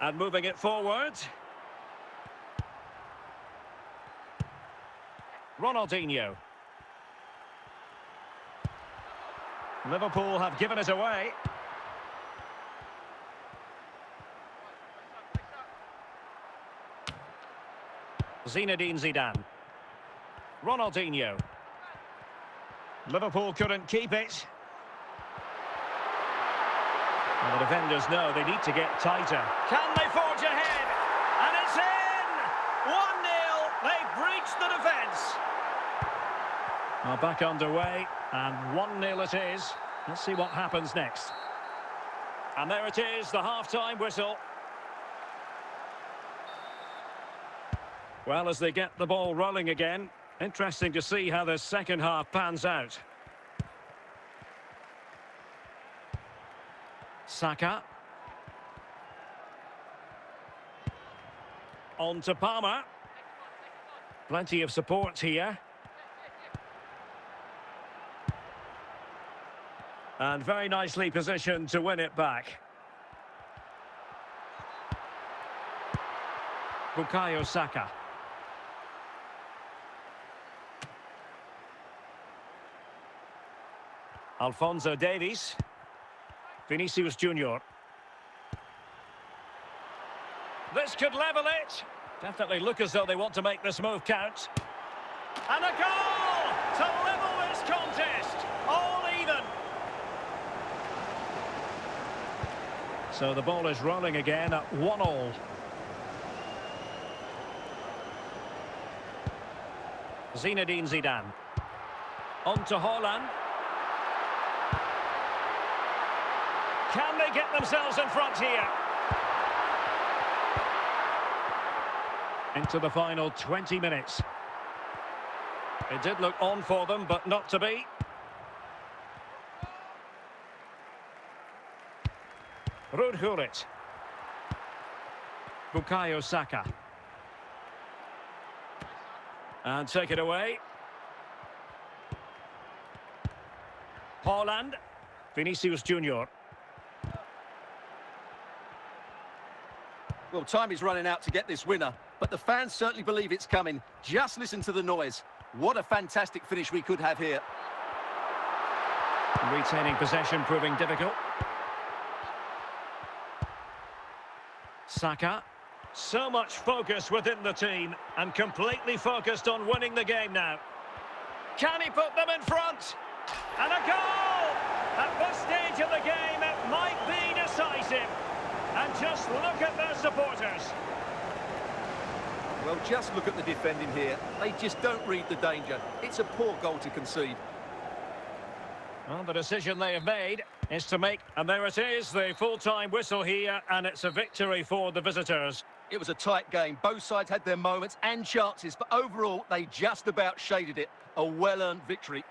And moving it forward. Ronaldinho. Liverpool have given it away. Zinedine Zidane. Ronaldinho. Liverpool couldn't keep it. And the defenders know they need to get tighter. Can they forge ahead? And it's in! 1-0. They've breached the defence. Well, back underway, and 1-0 it is. Let's see what happens next. And there it is, the half-time whistle. Well, as they get the ball rolling again, interesting to see how the second half pans out. Saka. On to Palmer. Plenty of support here. And very nicely positioned to win it back. Bukayo Saka. Alphonso Davies. Vinicius Junior. This could level it. Definitely look as though they want to make this move count. And a goal to level this contest. All even. So the ball is rolling again at 1-1. Zinedine Zidane. On to Haaland. Can they get themselves in front here? Into the final 20 minutes. It did look on for them, but not to be. Ruud Gullit. Bukayo Saka. And take it away. Haaland. Vinicius Junior. Well, time is running out to get this winner, but the fans certainly believe it's coming. Just listen to the noise. What a fantastic finish we could have here. Retaining possession proving difficult. Saka. So much focus within the team and completely focused on winning the game now. Can he put them in front? And a goal! At this stage of the game, it might be decisive. And just look at their supporters. Well, just look at the defending here. They just don't read the danger. It's a poor goal to concede. Well, the decision they have made is to make, and there it is, the full-time whistle here, and it's a victory for the visitors. It was a tight game. Both sides had their moments and chances, but overall, they just about shaded it. A well-earned victory.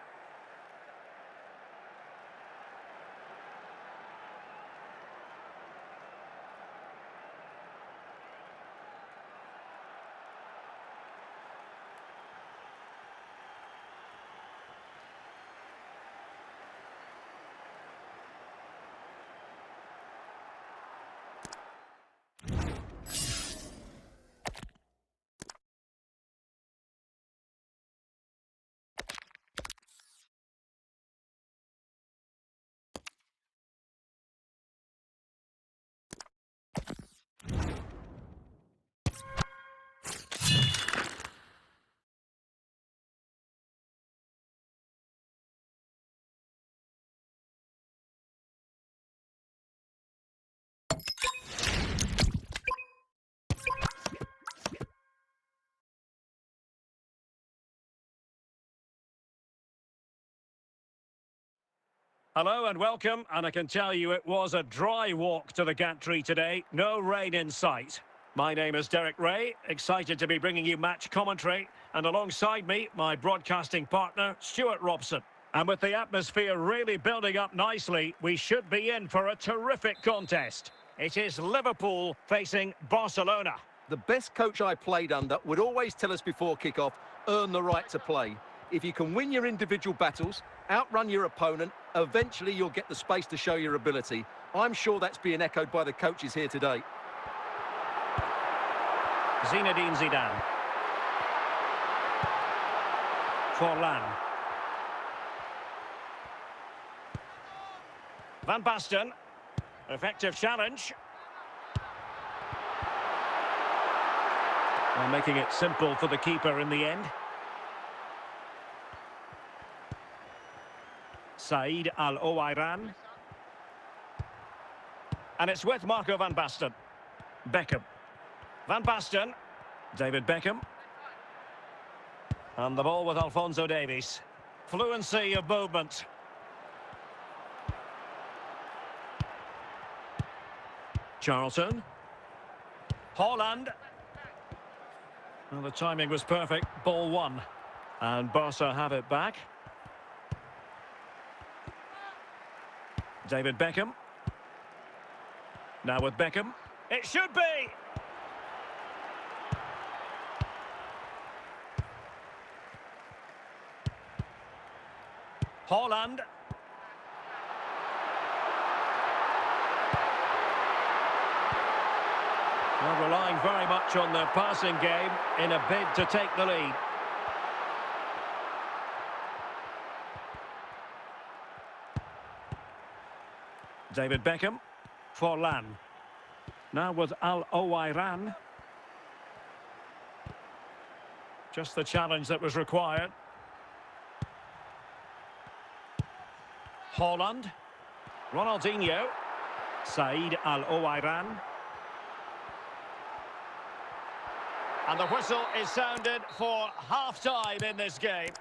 Hello and welcome, and I can tell you it was a dry walk to the gantry today. No rain in sight. My name is Derek Ray, excited to be bringing you match commentary, and alongside me, my broadcasting partner, Stuart Robson. And with the atmosphere really building up nicely, we should be in for a terrific contest. It is Liverpool facing Barcelona. The best coach I played under would always tell us before kick-off, earn the right to play. If you can win your individual battles, outrun your opponent, eventually you'll get the space to show your ability. I'm sure that's being echoed by the coaches here today. Zinedine Zidane. Forlan. Van Basten. Effective challenge. Well, making it simple for the keeper in the end. Said Al-Owairan. And it's with Marco Van Basten. Beckham. Van Basten. David Beckham. And the ball with Alphonso Davies. Fluency of movement. Charlton. Haaland. Well, the timing was perfect. Ball one. And Barca have it back. David Beckham. Now with Beckham. It should be! Holland. Well, relying very much on their passing game in a bid to take the lead. David Beckham. Forlan. Now with Al-Owairan. Just the challenge that was required. Holland. Ronaldinho. Said Al-Owairan. And the whistle is sounded for half-time in this game.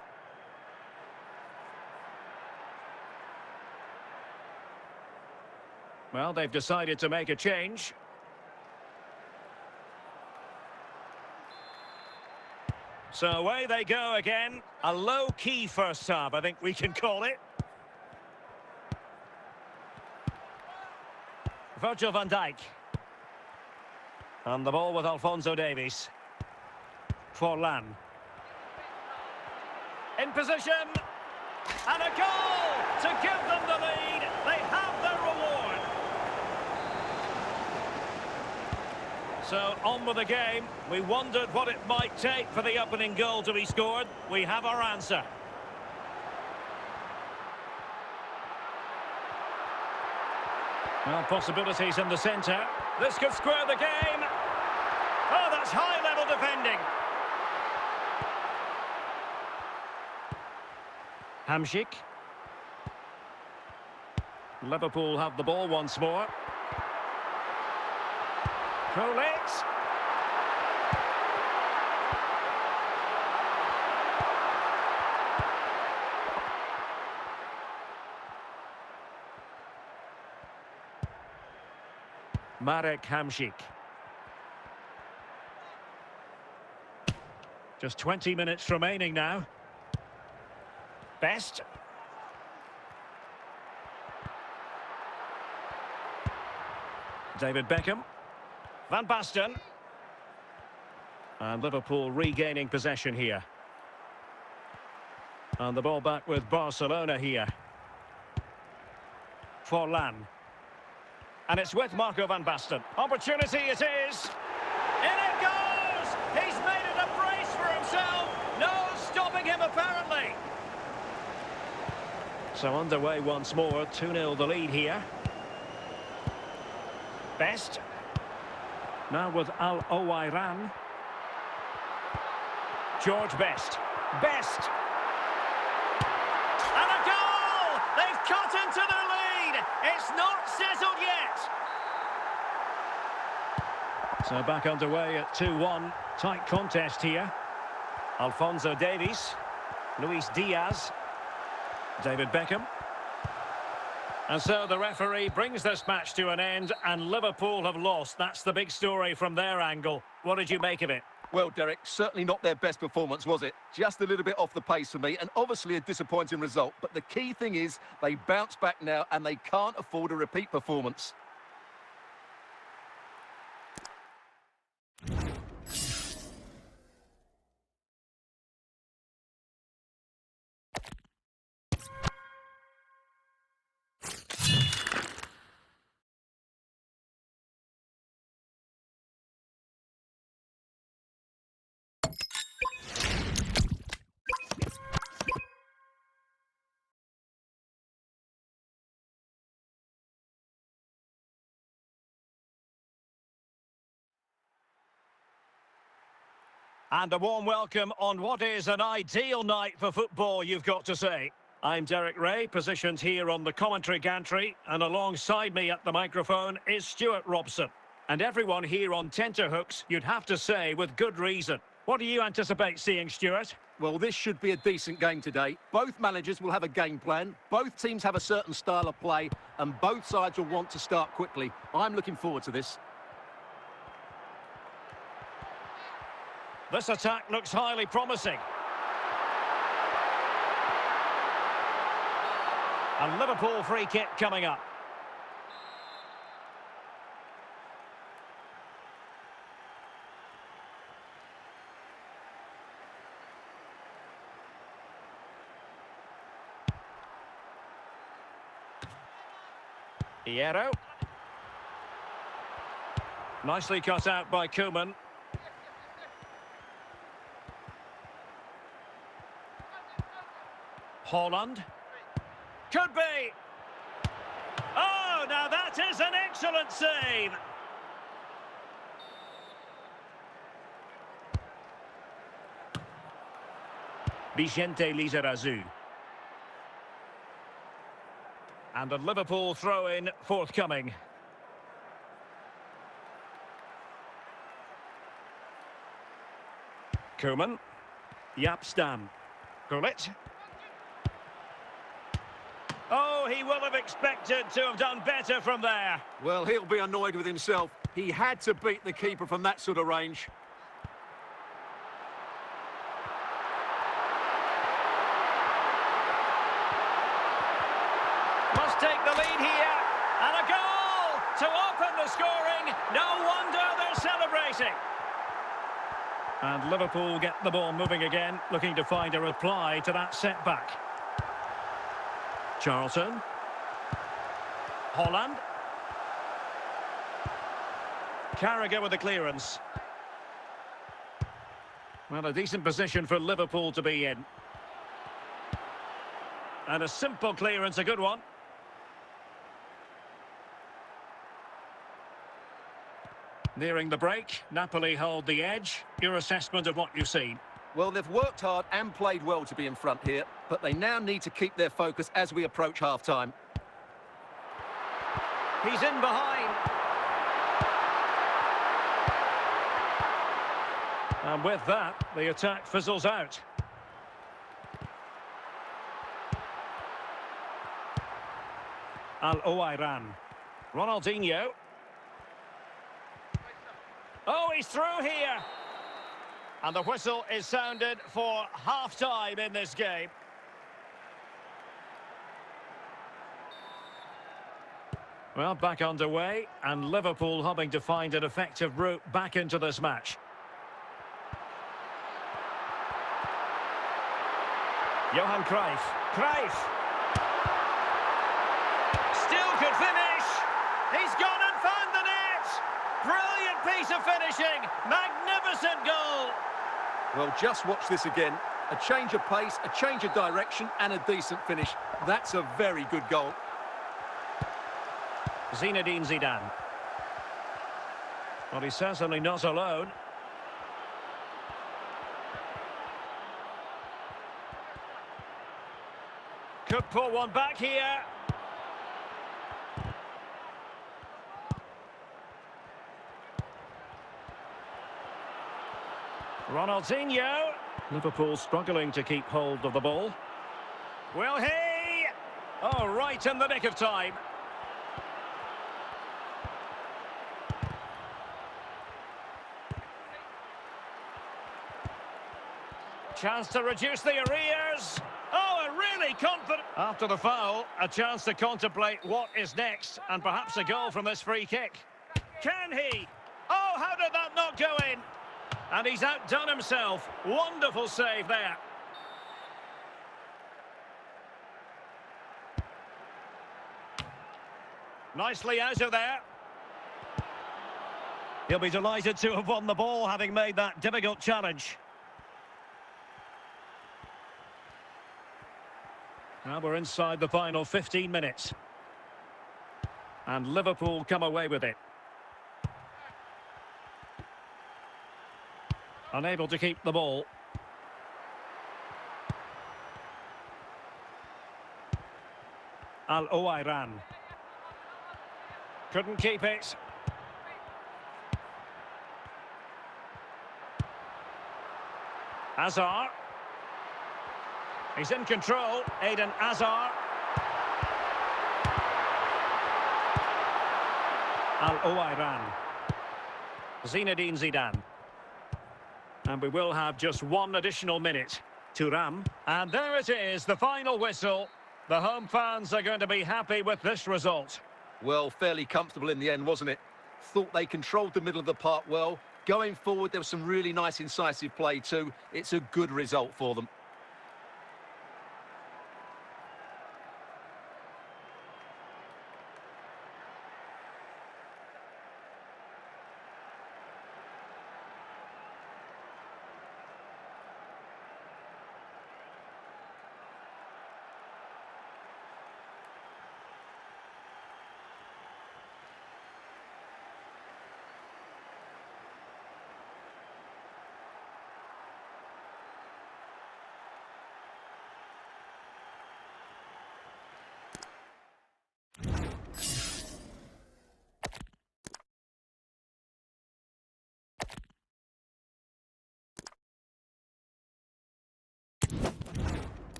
Well, they've decided to make a change. So away they go again. A low-key first half, I think we can call it. Virgil van Dijk. And the ball with Alphonso Davies. Forlan. In position. And a goal to give them the lead. They have their reward. So on with the game. We wondered what it might take for the opening goal to be scored. We have our answer. Well, possibilities in the centre. This could square the game. Oh, that's high-level defending. Hamšík. Liverpool have the ball once more. Gullit. Marek Hamšík. Just 20 minutes remaining now. Best. David Beckham. Van Basten. And Liverpool regaining possession here. And the ball back with Barcelona here. Forlan. And it's with Marco van Basten. Opportunity it is. In it goes! He's made it a brace for himself. No stopping him, apparently. So underway once more. 2-0 the lead here. Best. Now with Al-Owairan. George Best. Best. And a goal! They've cut into the lead. It's not settled yet. So back underway at 2-1. Tight contest here. Alphonso Davies. Luis Diaz. David Beckham. And so the referee brings this match to an end, and Liverpool have lost. That's the big story from their angle. What did you make of it? Well, Derek, certainly not their best performance, was it? Just a little bit off the pace for me, and obviously a disappointing result. But the key thing is they bounce back now, and they can't afford a repeat performance. And a warm welcome on what is an ideal night for football, you've got to say. I'm Derek Ray, positioned here on the commentary gantry, and alongside me at the microphone is Stuart Robson. And everyone here on tenterhooks, you'd have to say, with good reason. What do you anticipate seeing, Stuart? Well, this should be a decent game today. Both managers will have a game plan, both teams have a certain style of play, and both sides will want to start quickly. I'm looking forward to this. This attack looks highly promising. A Liverpool free kick coming up. Hierro. Nicely cut out by Koeman. Holland. Could be. Oh, now that is an excellent save. Vicente Lizarazu. And a Liverpool throw-in forthcoming. Koeman. Yapstam. Gullit. Oh, he will have expected to have done better from there. Well, he'll be annoyed with himself. He had to beat the keeper from that sort of range. Must take the lead here. And a goal to open the scoring. No wonder they're celebrating. And Liverpool get the ball moving again, looking to find a reply to that setback. Charlton. Holland. Carragher with the clearance. Well, a decent position for Liverpool to be in. And a simple clearance, a good one. Nearing the break, Napoli hold the edge. Your assessment of what you've seen? Well, they've worked hard and played well to be in front here, but they now need to keep their focus as we approach half-time. He's in behind. And with that, the attack fizzles out. Al-Owairan. Ronaldinho. Oh, he's through here. And the whistle is sounded for half-time in this game. Well, back underway, and Liverpool hoping to find an effective route back into this match. Johan Cruyff. Cruyff. Still could finish. He's gone and found the net. Brilliant piece of finishing. Magnificent goal. Well, just watch this again. A change of pace, a change of direction, and a decent finish. That's a very good goal. Zinedine Zidane. Well, he's certainly not alone. Could pull one back here. Ronaldinho. Liverpool struggling to keep hold of the ball. Will he? Oh, right in the nick of time. Chance to reduce the arrears. Oh, a really confident... After the foul, a chance to contemplate what is next, and perhaps a goal from this free kick. Can he? Oh, how did that not go in? And he's outdone himself. Wonderful save there. Nicely out of there. He'll be delighted to have won the ball, having made that difficult challenge. Well, we're inside the final 15 minutes. And Liverpool come away with it. Unable to keep the ball. Al-Owairan. Couldn't keep it. Hazard. He's in control. Eden Hazard. Al-Owairan. Zinedine Zidane. And we will have just one additional minute. Thuram. And there it is, the final whistle. The home fans are going to be happy with this result. Well, fairly comfortable in the end, wasn't it? Thought they controlled the middle of the park well. Going forward, there was some really nice incisive play too. It's a good result for them.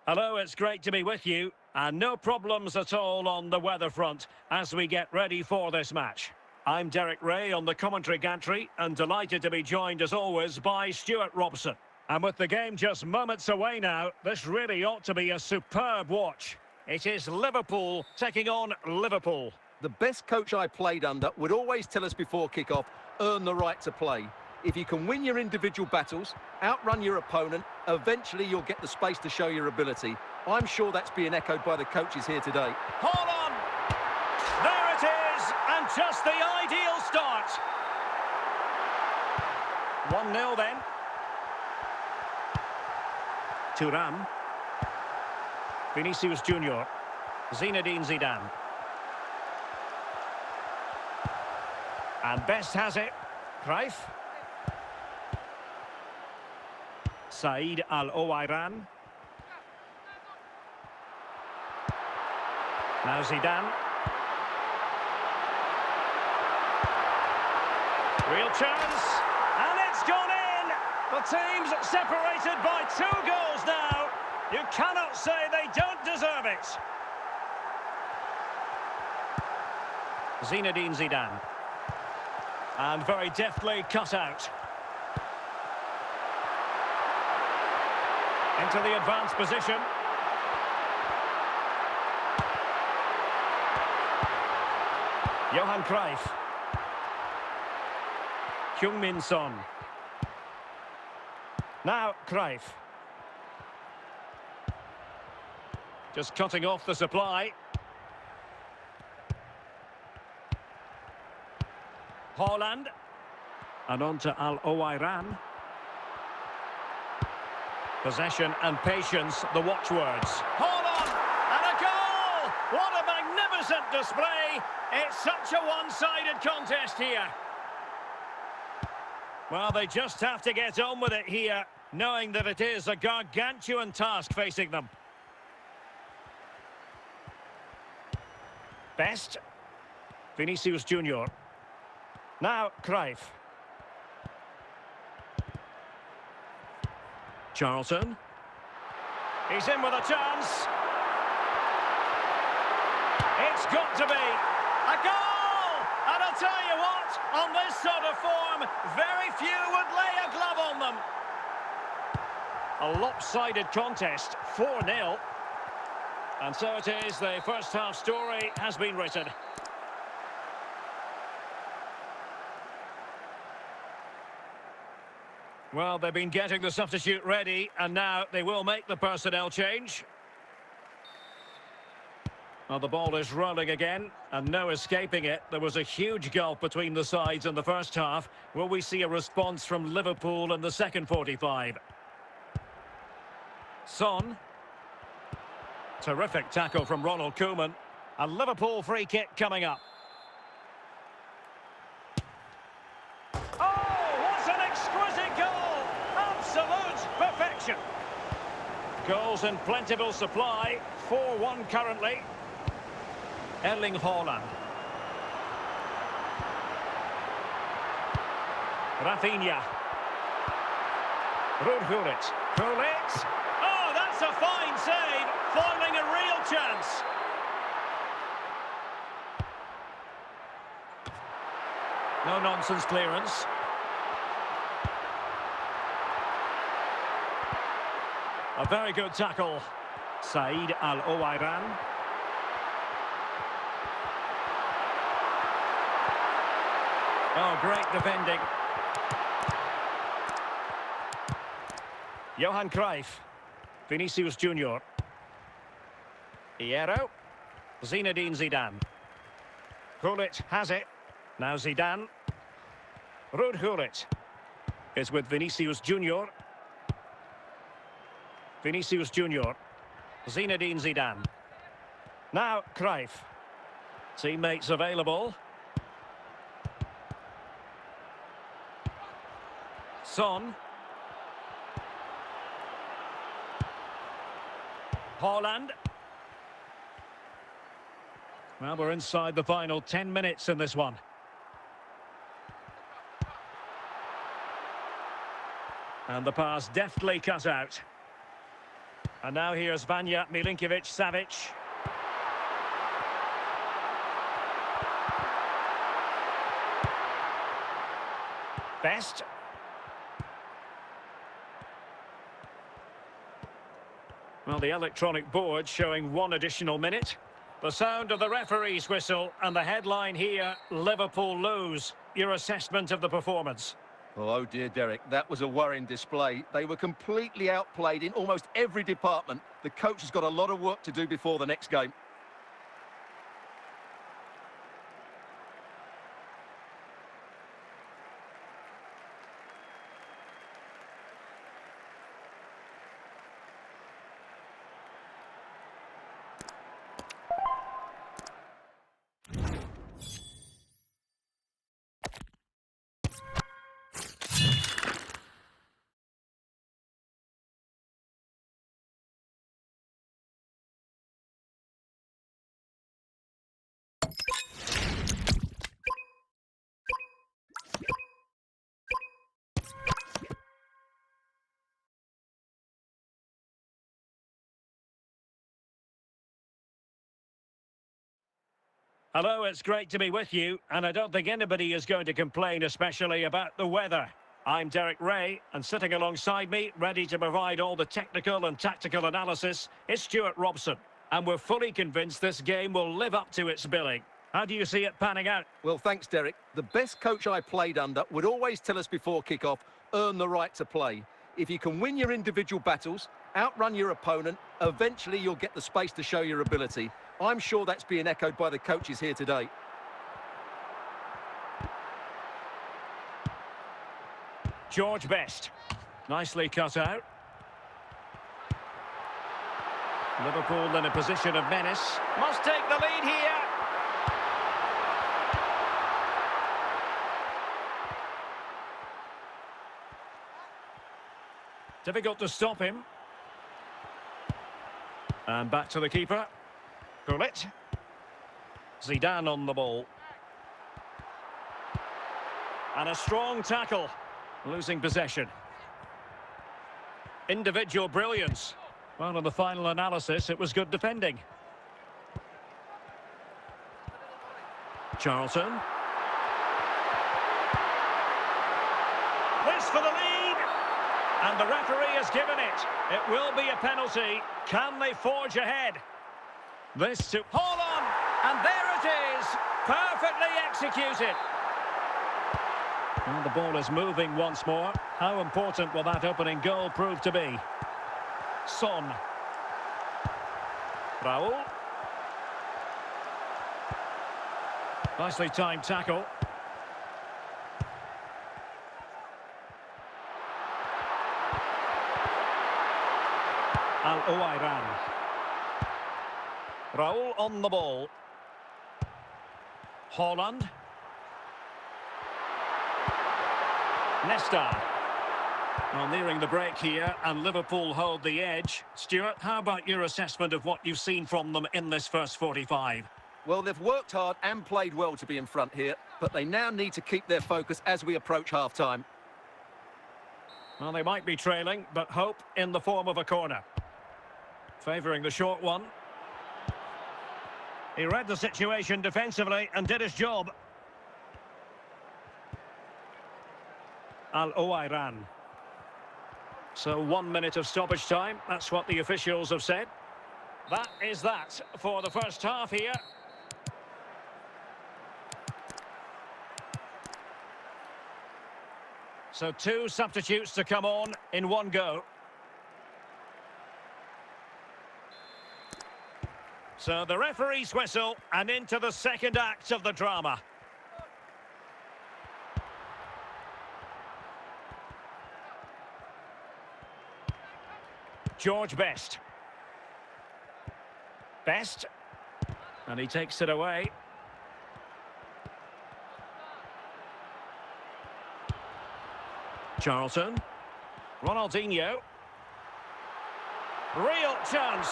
Hello, it's great to be with you. And no problems at all on the weather front as we get ready for this match. I'm Derek Ray on the commentary gantry and delighted to be joined as always by Stuart Robson. And with the game just moments away now, this really ought to be a superb watch. It is Liverpool taking on Liverpool. The best coach I played under would always tell us before kick-off, earn the right to play. If you can win your individual battles, outrun your opponent, eventually you'll get the space to show your ability. I'm sure that's being echoed by the coaches here today. Hold on! There it is, and just the ideal start. 1-0 then. Thuram. Vinicius Junior. Zinedine Zidane. And Best has it. Cruyff. Said Al-Owairan. Now Zidane. Real chance. And it's gone in. The team's separated by 2 goals now. You cannot say they don't deserve it. Zinedine Zidane. And very deftly cut out. Into the advanced position. Johan Cruyff. Heung-min Son. Now Cruyff. Just cutting off the supply. Haaland. And on to Al-Owairan. Possession and patience, the watchwords. Hold on! And a goal! What a magnificent display! It's such a one-sided contest here. Well, they just have to get on with it here, knowing that it is a gargantuan task facing them. Best. Vinicius Junior. Now Cruyff. Charlton. He's in with a chance. It's got to be a goal! And I'll tell you what, on this sort of form, very few would lay a glove on them. A lopsided contest, 4-0. And so it is, the first half story has been written. Well, they've been getting the substitute ready, and now they will make the personnel change. Well, the ball is rolling again, and no escaping it. There was a huge gulf between the sides in the first half. Will we see a response from Liverpool in the second 45? Son. Terrific tackle from Ronald Koeman. A Liverpool free kick coming up. Absolute perfection. Goals in plentiful supply. 4-1 currently. Erling Haaland. Rafinha. Ruud. Gullit. Oh, that's a fine save. Foiling a real chance. No nonsense clearance. A very good tackle. Said Al-Owairan. Oh, great defending. Johan Cruyff. Vinicius Junior. Hierro. Zinedine Zidane. Gullit has it. Now Zidane. Ruud Gullit is with Vinicius Junior. Vinicius Junior. Zinedine Zidane. Now Cruyff. Teammates available. Son. Haaland. Well, we're inside the final 10 minutes in this one. And the pass deftly cut out. And now here's Vanja Milinkovic-Savic. Best. Well, the electronic board showing 1 additional minute. The sound of the referee's whistle and the headline here, Liverpool lose. Your assessment of the performance? Oh dear, Derek, that was a worrying display. They were completely outplayed in almost every department. The coach has got a lot of work to do before the next game. Hello, it's great to be with you, and I don't think anybody is going to complain, especially about the weather. I'm Derek Ray, and sitting alongside me, ready to provide all the technical and tactical analysis, is Stuart Robson. And we're fully convinced this game will live up to its billing. How do you see it panning out? Well, thanks, Derek. The best coach I played under would always tell us before kick-off, earn the right to play. If you can win your individual battles, outrun your opponent, eventually you'll get the space to show your ability. I'm sure that's being echoed by the coaches here today. George Best. Nicely cut out. Liverpool in a position of menace. Must take the lead here. Difficult to stop him. And back to the keeper. Gullit. Zidane on the ball. And a strong tackle. Losing possession. Individual brilliance. Well, in the final analysis, it was good defending. Charlton. This for the lead. And the referee has given it. It will be a penalty. Can they forge ahead? This to Haaland. And there it is. Perfectly executed. And the ball is moving once more. How important will that opening goal prove to be? Son. Raul. Nicely timed tackle. Al-Owairan. Raul on the ball. Haaland. Nesta. Well, nearing the break here, and Liverpool hold the edge. Stuart, how about your assessment of what you've seen from them in this first 45? Well, they've worked hard and played well to be in front here, but they now need to keep their focus as we approach half-time. Well, they might be trailing, but hope in the form of a corner. Favouring the short one. He read the situation defensively and did his job. Al-Owairan. So 1 minute of stoppage time. That's what the officials have said. That is that for the first half here. So 2 substitutes to come on in one go. So the referee's whistle and into the second act of the drama. George Best. Best. And he takes it away. Charlton. Ronaldinho. Real chance.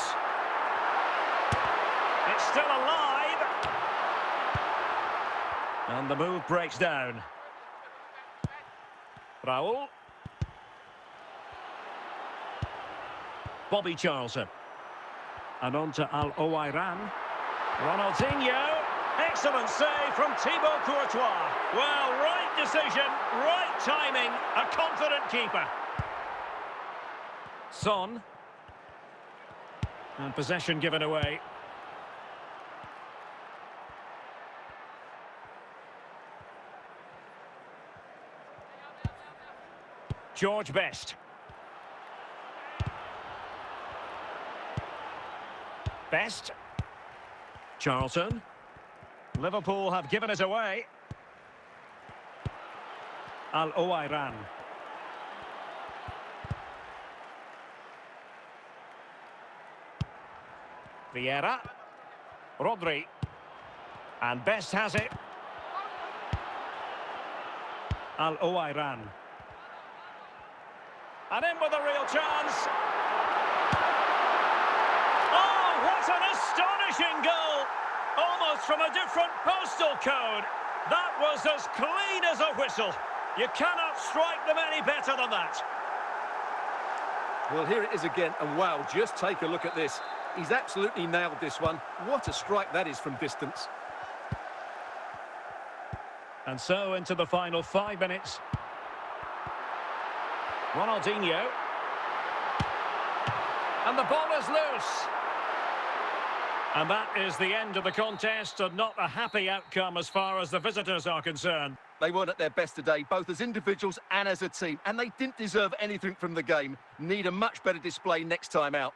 It's still alive. And the move breaks down. Raul. Bobby Charlton. And on to Al-Owairan. Ronaldinho. Excellent save from Thibaut Courtois. Well, right decision, right timing. A confident keeper. Son. And possession given away. George Best. Best. Charlton. Liverpool have given it away. Al-Owairan. Vieira. Rodri. And Best has it. Al-Owairan. And in with a real chance. Oh, what an astonishing goal! Almost from a different postal code. That was as clean as a whistle. You cannot strike them any better than that. Well, here it is again, and wow, just take a look at this. He's absolutely nailed this one. What a strike that is from distance. And so into the final 5 minutes. Ronaldinho. And the ball is loose. And that is the end of the contest, and not a happy outcome as far as the visitors are concerned. They weren't at their best today, both as individuals and as a team, and they didn't deserve anything from the game. Need a much better display next time out.